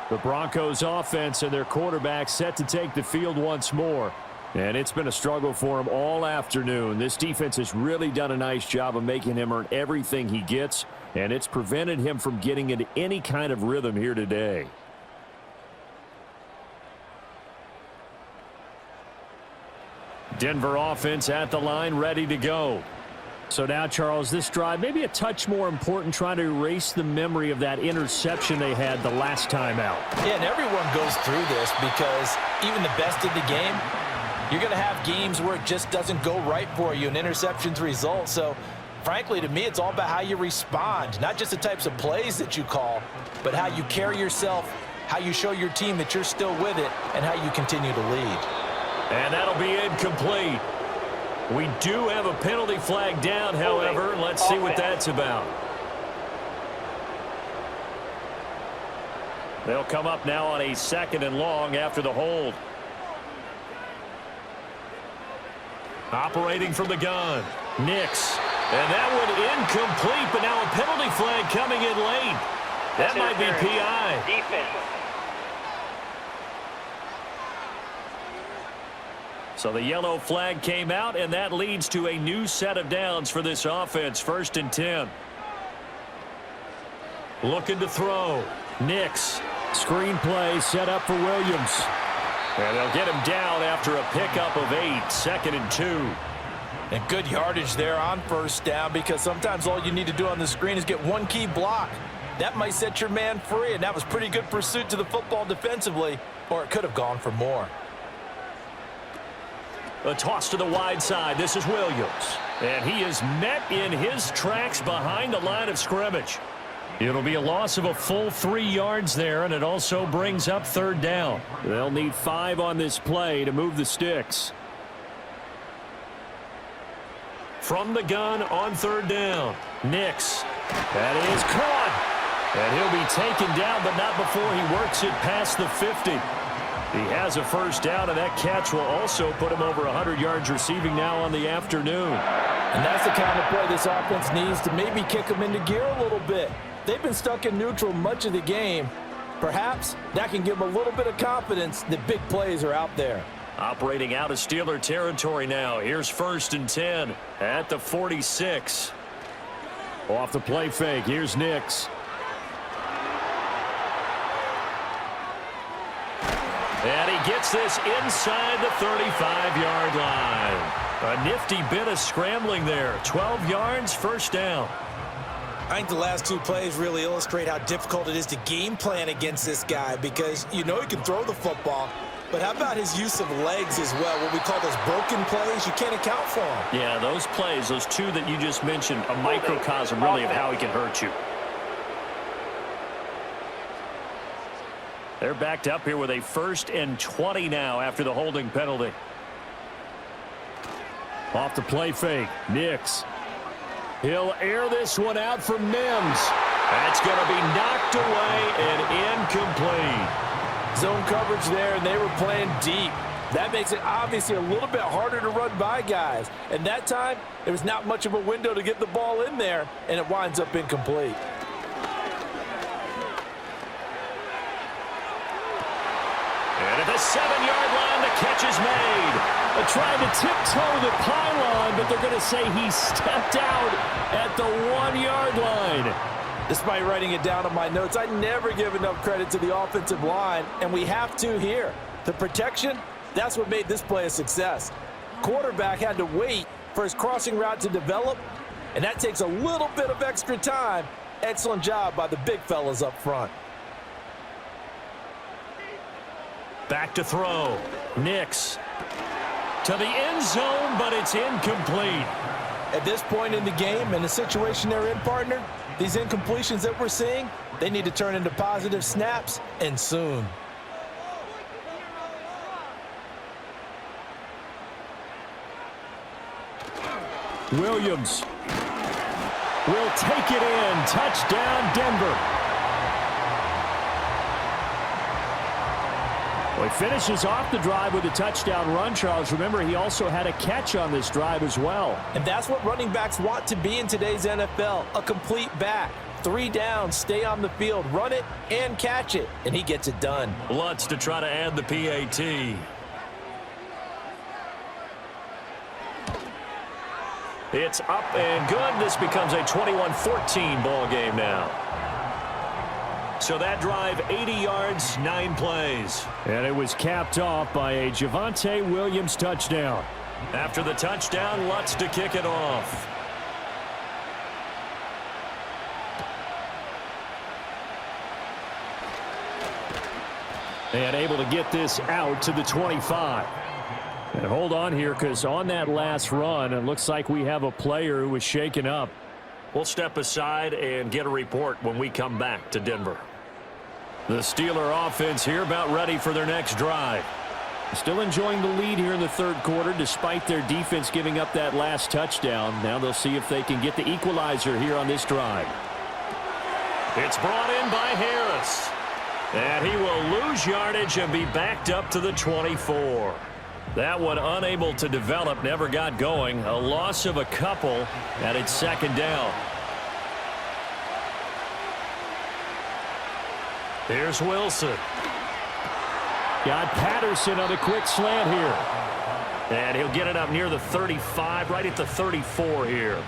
The Broncos offense and their quarterback set to take the field once more. And it's been a struggle for him all afternoon. This defense has really done a nice job of making him earn everything he gets, and it's prevented him from getting into any kind of rhythm here today. Denver offense at the line, ready to go. So now, Charles, this drive maybe a touch more important, trying to erase the memory of that interception they had the last time out. Yeah, and everyone goes through this because even the best in the game, you're going to have games where it just doesn't go right for you, and interceptions result. So, frankly, to me, it's all about how you respond, not just the types of plays that you call, but how you carry yourself, how you show your team that you're still with it, and how you continue to lead. And that'll be incomplete. We do have a penalty flag down, however. Let's see what that's about. They'll come up now on a 2nd and long after the hold. Operating from the gun, Nix. And that one incomplete, but now a penalty flag coming in late. That might be PI. Defense. So the yellow flag came out, and that leads to a new set of downs for this offense. 1st and 10. Looking to throw. Nix. Screen play set up for Williams. And they'll get him down after a pickup of 8, 2nd and 2. And good yardage there on first down, because sometimes all you need to do on the screen is get one key block. That might set your man free, and that was pretty good pursuit to the football defensively, or it could have gone for more. A toss to the wide side. This is Williams. And he is met in his tracks behind the line of scrimmage. It'll be a loss of a full 3 yards there, and it also brings up 3rd down. They'll need 5 on this play to move the sticks. From the gun on 3rd down. Nix. That is caught. And he'll be taken down, but not before he works it past the 50. He has a first down, and that catch will also put him over 100 yards receiving now on the afternoon. And that's the kind of play this offense needs to maybe kick them into gear a little bit. They've been stuck in neutral much of the game. Perhaps that can give them a little bit of confidence that big plays are out there. Operating out of Steeler territory now. Here's 1st and 10 at the 46. Off the play fake, here's Nix. And he gets this inside the 35-yard line. A nifty bit of scrambling there. 12 yards, first down. I think the last 2 plays really illustrate how difficult it is to game plan against this guy, because you know he can throw the football, but how about his use of legs as well? What we call those broken plays, you can't account for them. Yeah, those plays, those 2 that you just mentioned, a microcosm really of how he can hurt you. They're backed up here with a 1st and 20 now after the holding penalty. Off the play fake, Nix. He'll air this one out for Mims. That's going to be knocked away and incomplete. Zone coverage there, and they were playing deep. That makes it obviously a little bit harder to run by guys. And that time, there was not much of a window to get the ball in there, and it winds up incomplete. And at the 7-yard line, the catch is made. They're trying to tiptoe the pylon, but they're going to say he stepped out at the 1-yard line. Despite writing it down on my notes, I never give enough credit to the offensive line, and we have to here. The protection, that's what made this play a success. Quarterback had to wait for his crossing route to develop, and that takes a little bit of extra time. Excellent job by the big fellas up front. Back to throw. Nix to the end zone, but it's incomplete. At this point in the game and the situation they're in, partner, these incompletions that we're seeing, they need to turn into positive snaps, and soon. Williams will take it in. Touchdown, Denver. Well, he finishes off the drive with a touchdown run, Charles. Remember, he also had a catch on this drive as well. And that's what running backs want to be in today's NFL, a complete back. 3 downs, stay on the field, run it, and catch it. And he gets it done. Lutz to try to add the PAT. It's up and good. This becomes a 21-14 ball game now. So that drive, 80 yards, 9 plays. And it was capped off by a Javonte Williams touchdown. After the touchdown, Lutz to kick it off. And able to get this out to the 25. And hold on here, because on that last run, it looks like we have a player who was shaken up. We'll step aside and get a report when we come back to Denver. The Steeler offense here about ready for their next drive. Still enjoying the lead here in the 3rd quarter, despite their defense giving up that last touchdown. Now they'll see if they can get the equalizer here on this drive. It's brought in by Harris. And he will lose yardage and be backed up to the 24. That one unable to develop, never got going. A loss of a couple, and it's 2nd down. Here's Wilson. Got Patterson on a quick slant here. And he'll get it up near the 35, right at the 34 here.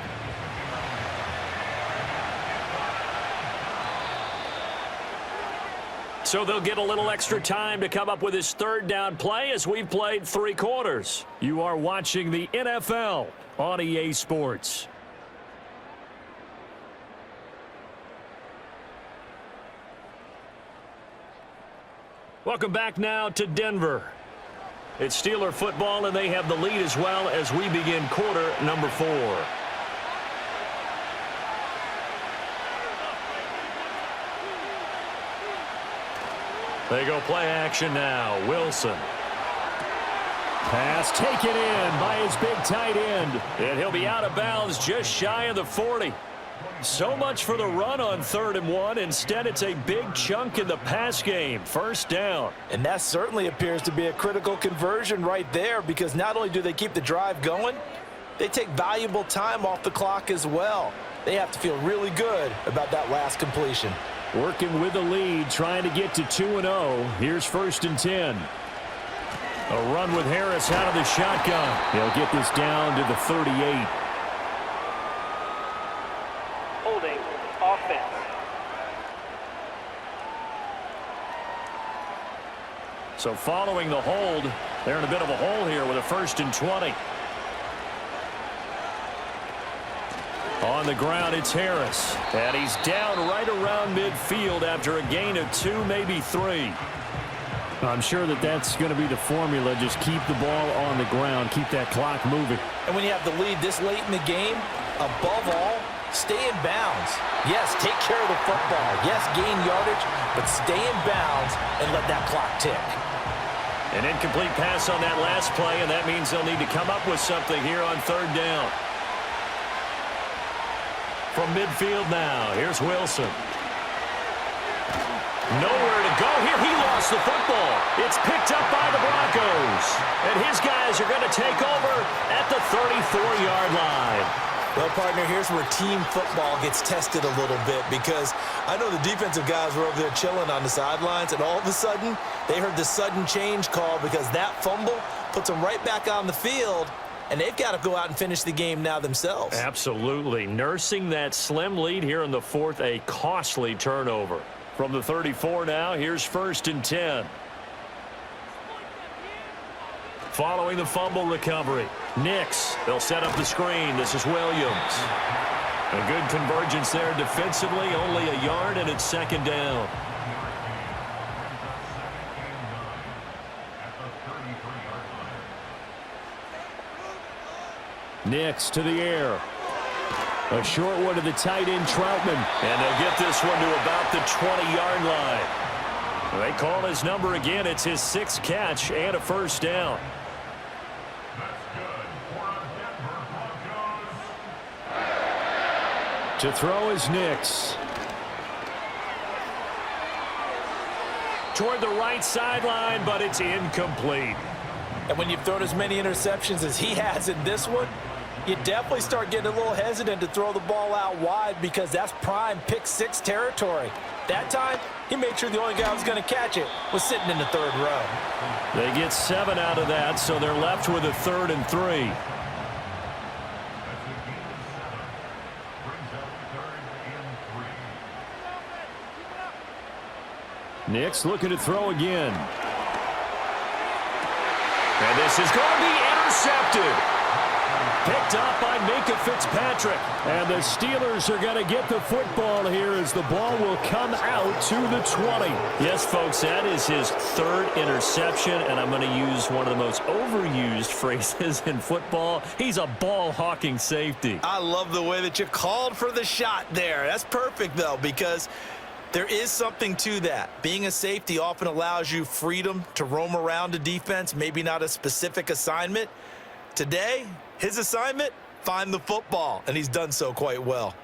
So they'll get a little extra time to come up with his third down play as we've played 3 quarters. You are watching the NFL on EA Sports. Welcome back now to Denver. It's Steeler football, and they have the lead as well as we begin quarter number 4. They go play action now. Wilson. Pass taken in by his big tight end. And he'll be out of bounds just shy of the 40. So much for the run on 3rd and 1. Instead, it's a big chunk in the pass game. First down. And that certainly appears to be a critical conversion right there, because not only do they keep the drive going, they take valuable time off the clock as well. They have to feel really good about that last completion. Working with the lead, trying to get to 2-0. Here's 1st and 10. A run with Harris out of the shotgun. They'll get this down to the 38. Holding offense. So following the hold, they're in a bit of a hole here with a 1st and 20. On the ground, it's Harris. And he's down right around midfield after a gain of 2, maybe 3. I'm sure that's going to be the formula. Just keep the ball on the ground. Keep that clock moving. And when you have the lead this late in the game, above all, stay in bounds. Yes, take care of the football. Yes, gain yardage, but stay in bounds and let that clock tick. An incomplete pass on that last play, and that means they'll need to come up with something here on 3rd down. From midfield now, here's Wilson. Nowhere to go here. He lost the football. It's picked up by the Broncos. And his guys are going to take over at the 34-yard line. Well, partner, here's where team football gets tested a little bit, because I know the defensive guys were over there chilling on the sidelines, and all of a sudden, they heard the sudden change call because that fumble puts them right back on the field, and they've got to go out and finish the game now themselves. Absolutely. Nursing that slim lead here in the 4th, a costly turnover. From the 34 now, here's 1st and 10. Following the fumble recovery, Nix. They'll set up the screen. This is Williams. A good convergence there defensively, only a yard, and it's 2nd down. Nix to the air. A short one to the tight end, Troutman. And they'll get this one to about the 20-yard line. They call his number again. It's his 6th catch and a 1st down. To throw is Nix. Toward the right sideline, but it's incomplete. And when you've thrown as many interceptions as he has in this one, you definitely start getting a little hesitant to throw the ball out wide, because that's prime pick 6 territory. That time, he made sure the only guy who was going to catch it was sitting in the 3rd row. They get 7 out of that, so they're left with a 3rd and 3. Nix looking to throw again. And this is going to be intercepted. Picked up by Minka Fitzpatrick. And the Steelers are going to get the football here as the ball will come out to the 20. Yes, folks, that is his 3rd interception, and I'm going to use one of the most overused phrases in football. He's a ball-hawking safety. I love the way that you called for the shot there. That's perfect, though, because there is something to that. Being a safety often allows you freedom to roam around a defense, maybe not a specific assignment. Today, his assignment, find the football, and he's done so quite well.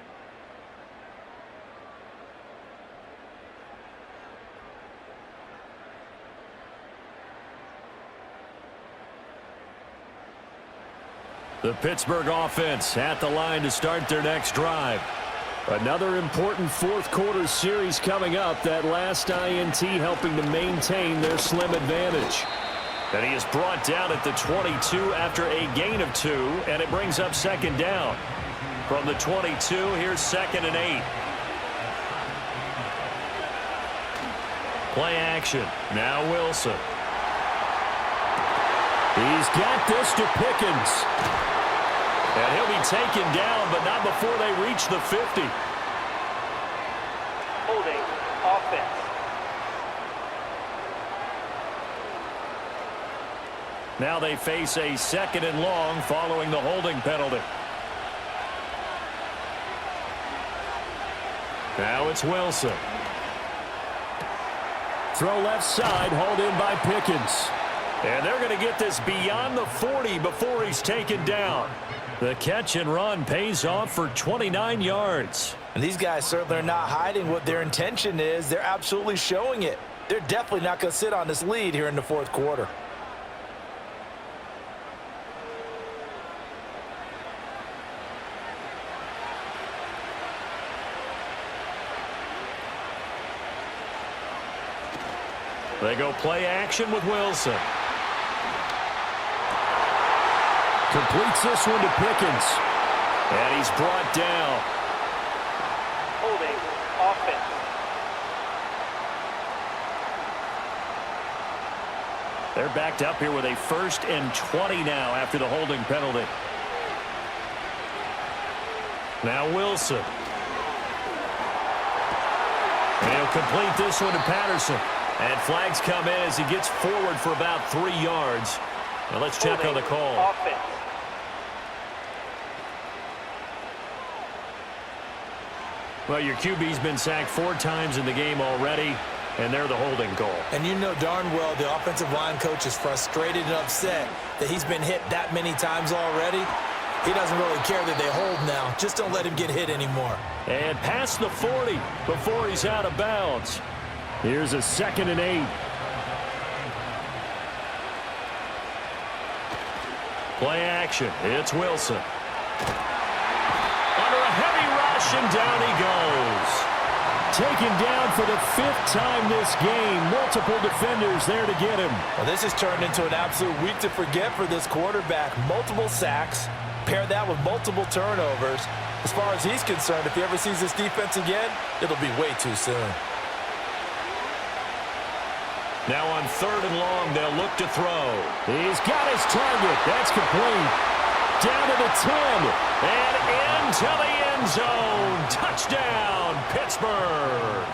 The Pittsburgh offense at the line to start their next drive. Another important 4th quarter series coming up. That last INT helping to maintain their slim advantage. And he is brought down at the 22 after a gain of 2, and it brings up 2nd down. From the 22, here's 2nd and 8. Play action. Now Wilson. He's got this to Pickens. And he'll be taken down, but not before they reach the 50. Holding offense. Now they face a 2nd and long following the holding penalty. Now it's Wilson. Throw left side, hauled in by Pickens. And they're going to get this beyond the 40 before he's taken down. The catch and run pays off for 29 yards. And these guys certainly are not hiding what their intention is. They're absolutely showing it. They're definitely not going to sit on this lead here in the 4th quarter. They go play action with Wilson. Completes this one to Pickens. And he's brought down. Holding offense. They're backed up here with a 1st and 20 now after the holding penalty. Now Wilson. And he'll complete this one to Patterson. And flags come in as he gets forward for about 3 yards. Now let's check on the call. Offense. Well, your QB's been sacked 4 times in the game already, and they're the holding call. And you know darn well the offensive line coach is frustrated and upset that he's been hit that many times already. He doesn't really care that they hold now. Just don't let him get hit anymore. And past the 40 before he's out of bounds. Here's a 2nd and 8. Play action. It's Wilson. Under a heavy rush, and down he goes. Taken down for the 5th time this game. Multiple defenders there to get him. Well, this has turned into an absolute week to forget for this quarterback. Multiple sacks. Pair that with multiple turnovers. As far as he's concerned, if he ever sees this defense again, it'll be way too soon. Now on 3rd and long, they'll look to throw. He's got his target. That's complete. Down to the 10. And into the end zone. Touchdown, Pittsburgh.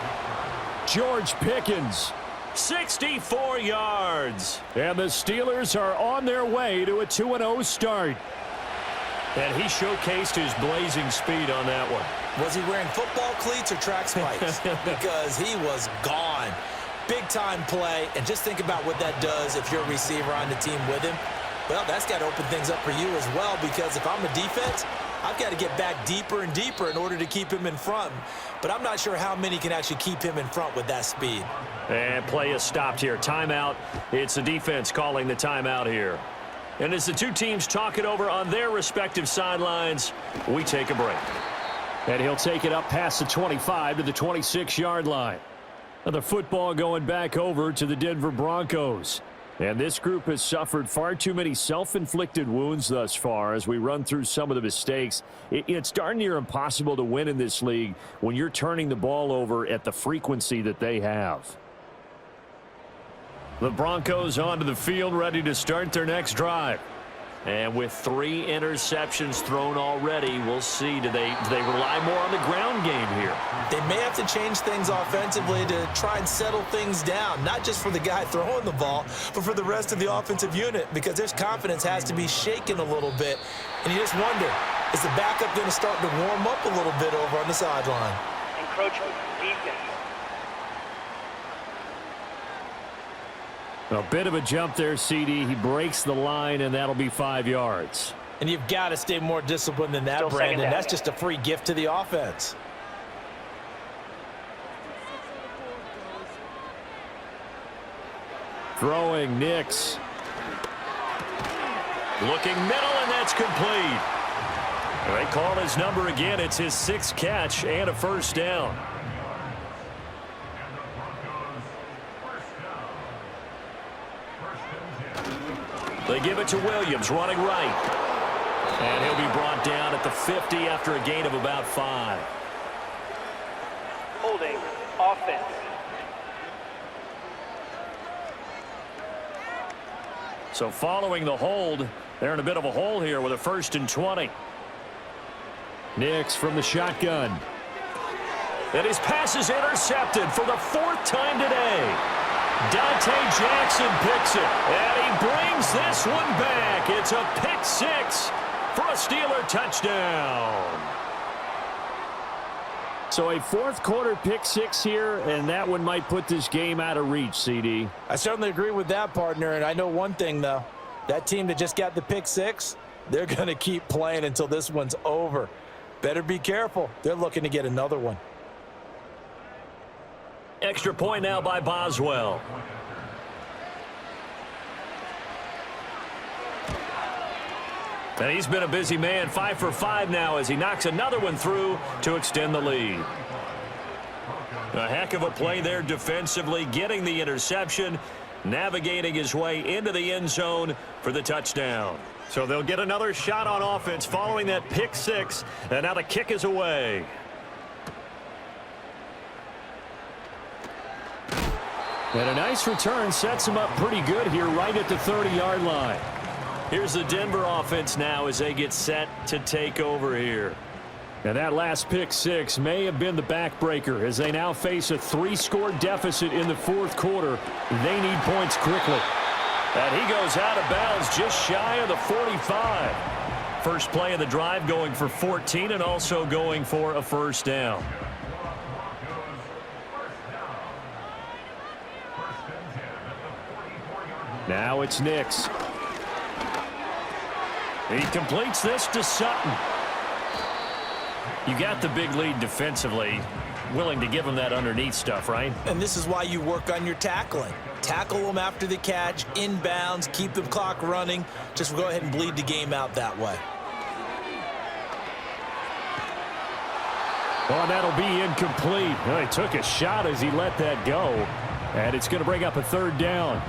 George Pickens, 64 yards. And the Steelers are on their way to a 2-0 start. And he showcased his blazing speed on that one. Was he wearing football cleats or track spikes? Because he was gone. Big-time play, and just think about what that does if you're a receiver on the team with him. Well, that's got to open things up for you as well, because if I'm a defense, I've got to get back deeper and deeper in order to keep him in front. But I'm not sure how many can actually keep him in front with that speed. And play is stopped here. Timeout. It's the defense calling the timeout here. And as the two teams talk it over on their respective sidelines, we take a break. And he'll take it up past the 25 to the 26-yard line. The football going back over to the Denver Broncos. And this group has suffered far too many self-inflicted wounds thus far as we run through some of the mistakes. It's darn near impossible to win in this league when you're turning the ball over at the frequency that they have. The Broncos onto the field ready to start their next drive. And with 3 interceptions thrown already, we'll see. Do they rely more on the ground game here? They may have to change things offensively to try and settle things down, not just for the guy throwing the ball, but for the rest of the offensive unit, because their confidence has to be shaken a little bit. And you just wonder, is the backup going to start to warm up a little bit over on the sideline? Encroachment defense. A bit of a jump there, CD. He breaks the line, and that'll be 5 yards. And you've got to stay more disciplined than that, Still Brandon. second down. That's just a free gift to the offense. Throwing, Nix. Looking middle, and that's complete. They call his number again. It's his 6th catch and a first down. They give it to Williams, running right. And he'll be brought down at the 50 after a gain of about 5. Holding offense. So following the hold, they're in a bit of a hole here with a 1st and 20. Nix from the shotgun. And his pass is intercepted for the 4th time today. Dante Jackson picks it, and he brings this one back. It's a pick 6 for a Steeler touchdown. So a 4th quarter pick 6 here, and that one might put this game out of reach, CD. I certainly agree with that, partner, and I know one thing, though. That team that just got the pick 6, they're going to keep playing until this one's over. Better be careful. They're looking to get another one. Extra point now by Boswell. And he's been a busy man, 5 for 5 now as he knocks another one through to extend the lead. A heck of a play there defensively, getting the interception, navigating his way into the end zone for the touchdown. So they'll get another shot on offense following that pick 6, and now the kick is away. And a nice return sets him up pretty good here right at the 30-yard line. Here's the Denver offense now as they get set to take over here. And that last pick 6 may have been the backbreaker as they now face a 3-score deficit in the 4th quarter. They need points quickly. And he goes out of bounds just shy of the 45. First play of the drive going for 14 and also going for a 1st down. Now it's Nix. He completes this to Sutton. You got the big lead defensively. Willing to give him that underneath stuff, right? And this is why you work on your tackling. Tackle them after the catch, inbounds, keep the clock running. Just go ahead and bleed the game out that way. Oh, that'll be incomplete. Well, he took a shot as he let that go. And it's going to bring up a 3rd down.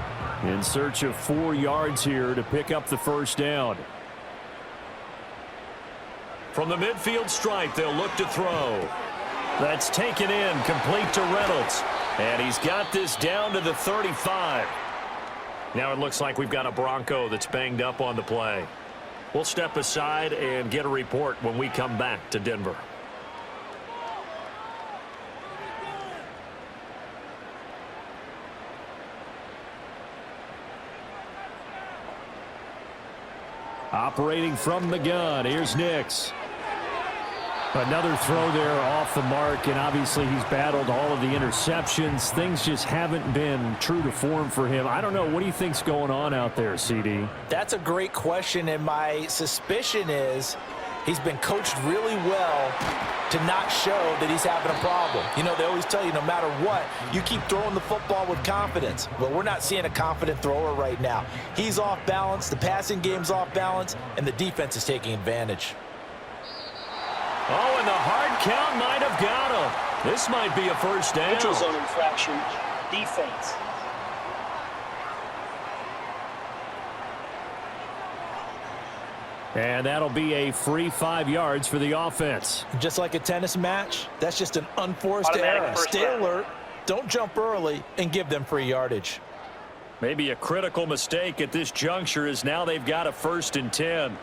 In search of 4 yards here to pick up the 1st down. From the midfield stripe, they'll look to throw. That's taken in, complete to Reynolds. And he's got this down to the 35. Now it looks like we've got a Bronco that's banged up on the play. We'll step aside and get a report when we come back to Denver. Operating from the gun, here's Nix. Another throw there off the mark, and obviously he's battled all of the interceptions. Things just haven't been true to form for him. I don't know. What do you think's going on out there, CD? That's a great question, and my suspicion is he's been coached really well to not show that he's having a problem. You know, they always tell you no matter what, you keep throwing the football with confidence. Well, we're not seeing a confident thrower right now. He's off balance, the passing game's off balance, and the defense is taking advantage. Oh, and the hard count might have got him. This might be a 1st down. Neutral zone infraction, defense. And that'll be a free 5 yards for the offense. Just like a tennis match, that's just an unforced error. Stay alert, don't jump early, and give them free yardage. Maybe a critical mistake at this juncture is now they've got a 1st and 10.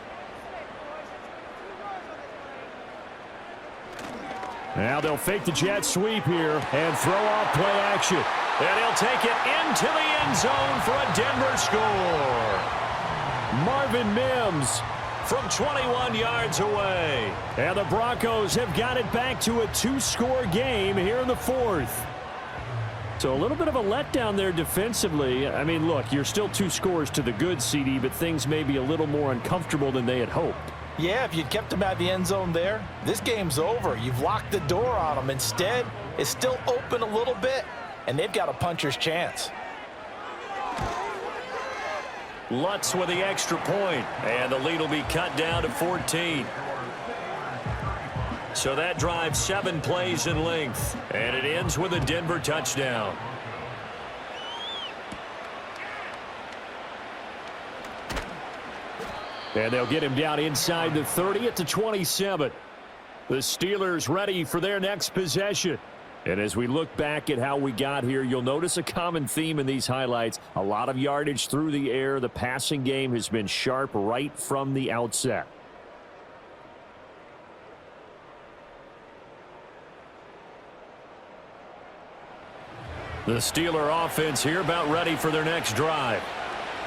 Now they'll fake the jet sweep here and throw off play action. And he'll take it into the end zone for a Denver score. Marvin Mims from 21 yards away. And the Broncos have got it back to a 2-score game here in the 4th. So a little bit of a letdown there defensively. I mean, look, you're still 2 scores to the good, CD, but things may be a little more uncomfortable than they had hoped. Yeah, if you'd kept them out of the end zone there, this game's over. You've locked the door on them. Instead, it's still open a little bit, and they've got a puncher's chance. Lutz with the extra point, and the lead will be cut down to 14. So that drives 7 plays in length, and it ends with a Denver touchdown. And they'll get him down inside the 30 at the 27. The Steelers ready for their next possession. And as we look back at how we got here, you'll notice a common theme in these highlights. A lot of yardage through the air. The passing game has been sharp right from the outset. The Steeler offense here about ready for their next drive.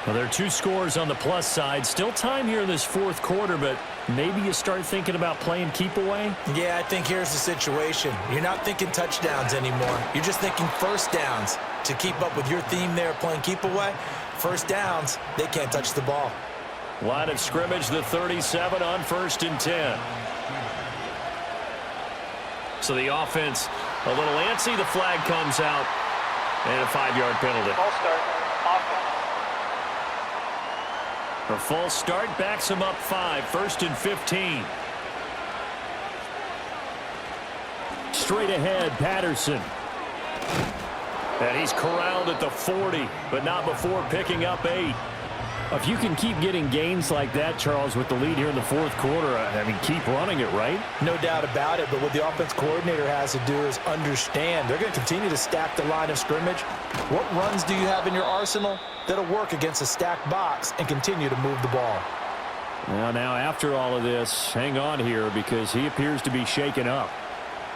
Well, there are 2 scores on the plus side. Still time here in this fourth quarter, but maybe you start thinking about playing keep away? Yeah, I think here's the situation. You're not thinking touchdowns anymore. You're just thinking first downs. To keep up with your theme there, playing keep away, first downs, they can't touch the ball. Line of scrimmage, the 37 on 1st and 10. So the offense a little antsy. The flag comes out, and a 5-yard penalty. False start. Offense. A false start backs him up 5, 1st and 15. Straight ahead, Patterson. And he's corralled at the 40, but not before picking up 8. If you can keep getting gains like that, Charles, with the lead here in the fourth quarter, I mean, keep running it, right? No doubt about it, but what the offense coordinator has to do is understand they're going to continue to stack the line of scrimmage. What runs do you have in your arsenal that'll work against a stacked box and continue to move the ball? Well, now after all of this, hang on here because he appears to be shaken up.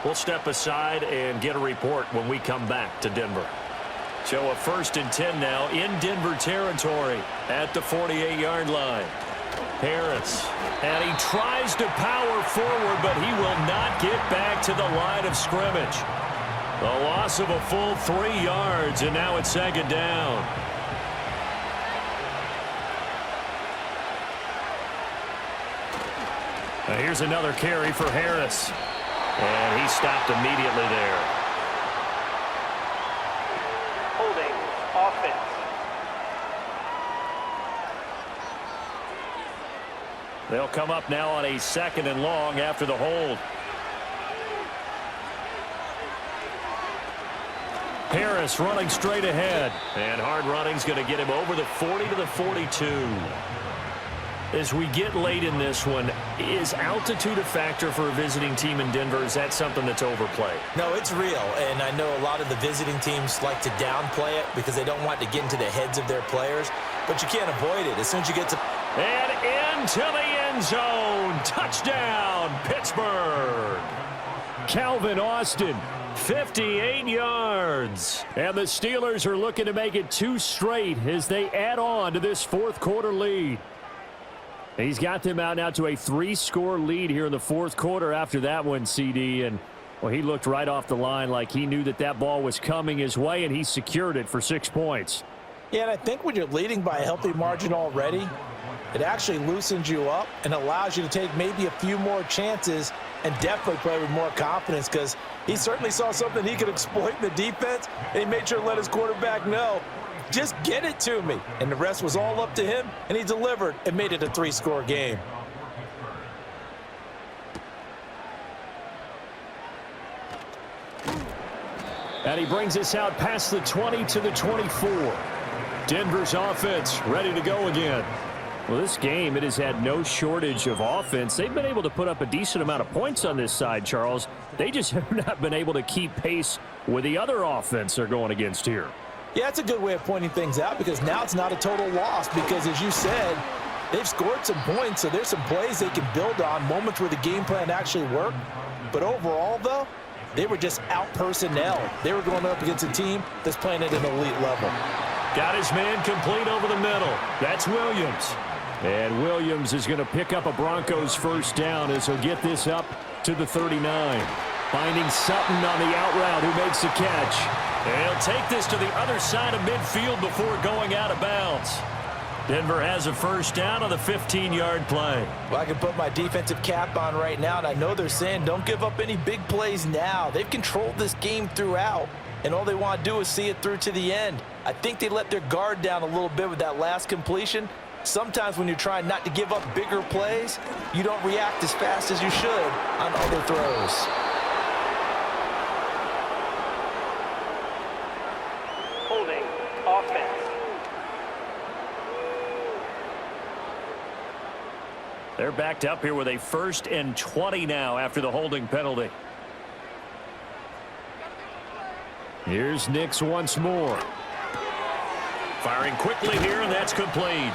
We'll step aside and get a report when we come back to Denver. So a 1st and 10 now in Denver territory at the 48-yard line. Harris, and he tries to power forward, but he will not get back to the line of scrimmage. The loss of a full 3 yards, and now it's 2nd down. Now here's another carry for Harris. And he stopped immediately there. Holding. Offense. They'll come up now on a 2nd and long after the hold. Harris running straight ahead. And hard running's going to get him over the 40 to the 42. As we get late in this one, is altitude a factor for a visiting team in Denver? Is that something that's overplayed? No, it's real, and I know a lot of the visiting teams like to downplay it because they don't want to get into the heads of their players, but you can't avoid it. As soon as you get to... And into the end zone. Touchdown, Pittsburgh. Calvin Austin, 58 yards. And the Steelers are looking to make it 2 straight as they add on to this fourth quarter lead. He's got them out now to a 3-score lead here in the fourth quarter after that one, CD. And, well, he looked right off the line like he knew that that ball was coming his way, and he secured it for 6 points. Yeah, and I think when you're leading by a healthy margin already, it actually loosens you up and allows you to take maybe a few more chances and definitely play with more confidence because he certainly saw something he could exploit in the defense, and he made sure to let his quarterback know, just get it to me. And the rest was all up to him, and he delivered and made it a 3-score game. And he brings us out past the 20 to the 24. Denver's offense ready to go again. Well, this game, it has had no shortage of offense. They've been able to put up a decent amount of points on this side, Charles. They just have not been able to keep pace with the other offense they're going against here. Yeah, that's a good way of pointing things out because now it's not a total loss because, as you said, they've scored some points, so there's some plays they can build on, moments where the game plan actually worked. But overall, though, they were just out-personnel. They were going up against a team that's playing at an elite level. Got his man complete over the middle. That's Williams. And Williams is going to pick up a Broncos first down as he'll get this up to the 39. Finding Sutton on the out route who makes the catch. And he'll take this to the other side of midfield before going out of bounds. Denver has a first down on the 15-yard play. Well, I can put my defensive cap on right now, and I know they're saying don't give up any big plays now. They've controlled this game throughout, and all they want to do is see it through to the end. I think they let their guard down a little bit with that last completion. Sometimes when you're trying not to give up bigger plays, you don't react as fast as you should on other throws. Holding. Offense. They're backed up here with a 1st and 20 now after the holding penalty. Here's Nix once more. Firing quickly here, and that's complete.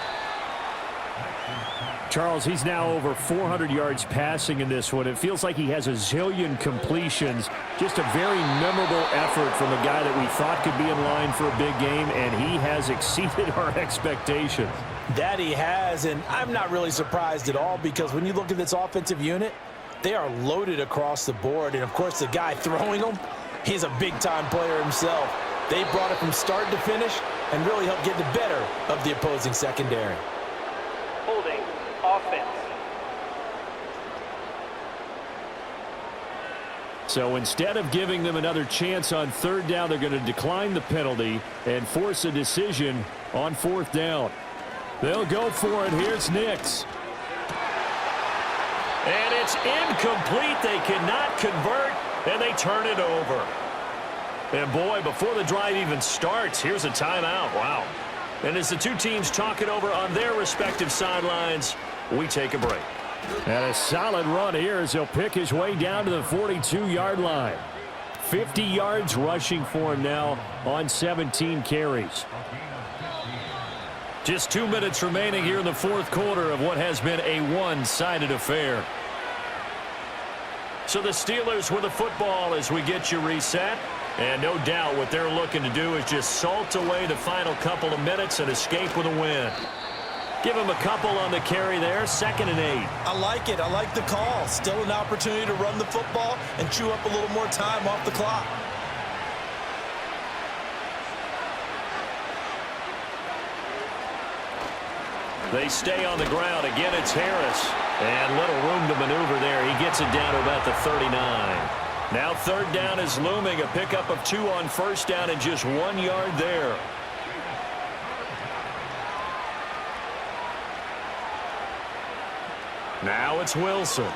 Charles, he's now over 400 yards passing in this one. It feels like he has a zillion completions. Just a very memorable effort from a guy that we thought could be in line for a big game, and he has exceeded our expectations. That he has, and I'm not really surprised at all because when you look at this offensive unit, they are loaded across the board. And, of course, the guy throwing them, he's a big-time player himself. They brought it from start to finish and really helped get the better of the opposing secondary. Holding. Offense. So instead of giving them another chance on third down, they're going to decline the penalty and force a decision on fourth down. They'll go for it. Here's Nix. And it's incomplete. They cannot convert, and they turn it over. And, boy, before the drive even starts, here's a timeout. Wow. And as the two teams talk it over on their respective sidelines, we take a break. And a solid run here as he'll pick his way down to the 42-yard line. 50 yards rushing for him now on 17 carries. Just 2 minutes remaining here in the fourth quarter of what has been a one-sided affair. So the Steelers with the football as we get you reset. And no doubt what they're looking to do is just salt away the final couple of minutes and escape with a win. Give him a couple on the carry there, 2nd and 8. I like it. I like the call. Still an opportunity to run the football and chew up a little more time off the clock. They stay on the ground. Again, it's Harris. And little room to maneuver there. He gets it down to about the 39. Now third down is looming. A pickup of 2 on first down and just 1 yard there. Now it's Wilson.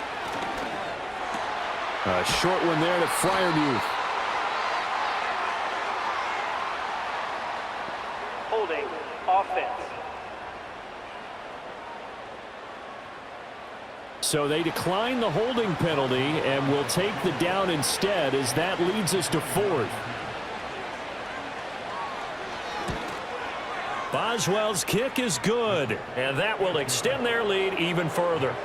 A short one there to Freiermuth. Holding. Offense. So they decline the holding penalty and will take the down instead as that leads us to fourth. Boswell's kick is good, and that will extend their lead even further.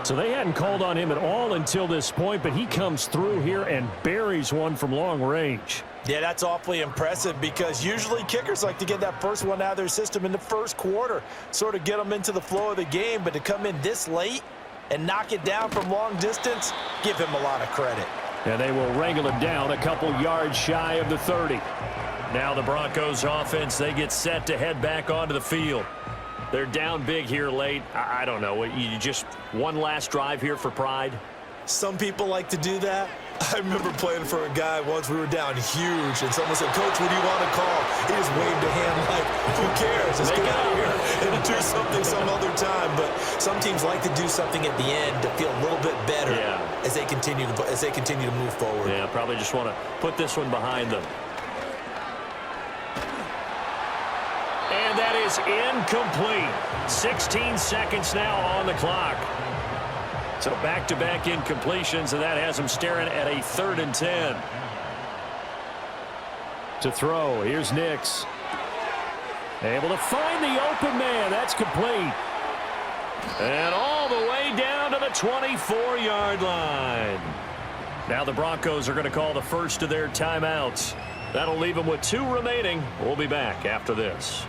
So they hadn't called on him at all until this point, but he comes through here and buries one from long range. Yeah, that's awfully impressive because usually kickers like to get that first one out of their system in the first quarter, sort of get them into the flow of the game, but to come in this late and knock it down from long distance, give him a lot of credit. And they will wrangle him down a couple yards shy of the 30. Now the Broncos offense, they get set to head back onto the field. They're down big here late. I don't know. You just one last drive here for pride? Some people like to do that. I remember playing for a guy once. We were down huge, and someone said, "Coach, what do you want to call?" He just waved a hand like, who cares? Let's get out of here and do something some other time. But some teams like to do something at the end to feel a little bit better as they continue to move forward. Yeah, probably just want to put this one behind them. And that is incomplete. 16 seconds now on the clock. So back-to-back incompletions, and that has them staring at a 3rd and 10. To throw, here's Nix. Able to find the open man. That's complete. And all the way down to the 24-yard line. Now the Broncos are going to call the first of their timeouts. That'll leave them with 2 remaining. We'll be back after this.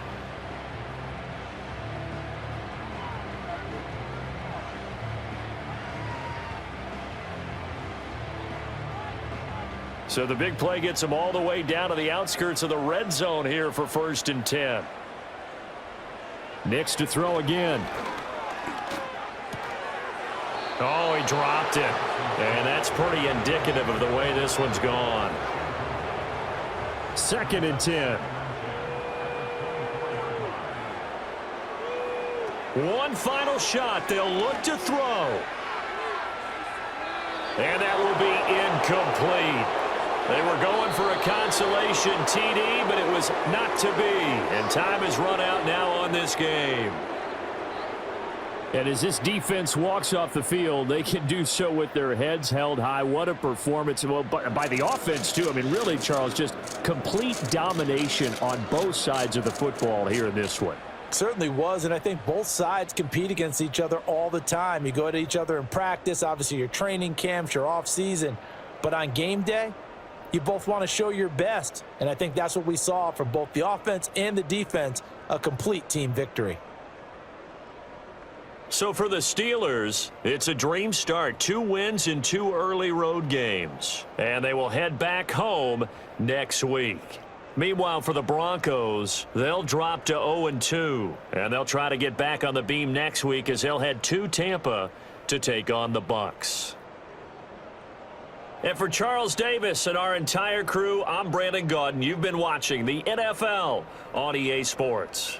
So the big play gets them all the way down to the outskirts of the red zone here for 1st and 10. Nix to throw again. Oh, he dropped it. And that's pretty indicative of the way this one's gone. 2nd and 10. One final shot. They'll look to throw. And that will be incomplete. They were going for a consolation TD, but it was not to be. And time has run out now on this game. And as this defense walks off the field, they can do so with their heads held high. What a performance. Well, by the offense, too. I mean, really, Charles, just complete domination on both sides of the football here in this one. Certainly was, and I think both sides compete against each other all the time. You go to each other in practice, obviously your training camps, your off-season. But on game day, you both want to show your best. And I think that's what we saw from both the offense and the defense, a complete team victory. So for the Steelers, it's a dream start. 2 wins in 2 early road games. And they will head back home next week. Meanwhile, for the Broncos, they'll drop to 0-2. And they'll try to get back on the beam next week as they'll head to Tampa to take on the Bucs. And for Charles Davis and our entire crew, I'm Brandon Gaudin. You've been watching the NFL on EA Sports.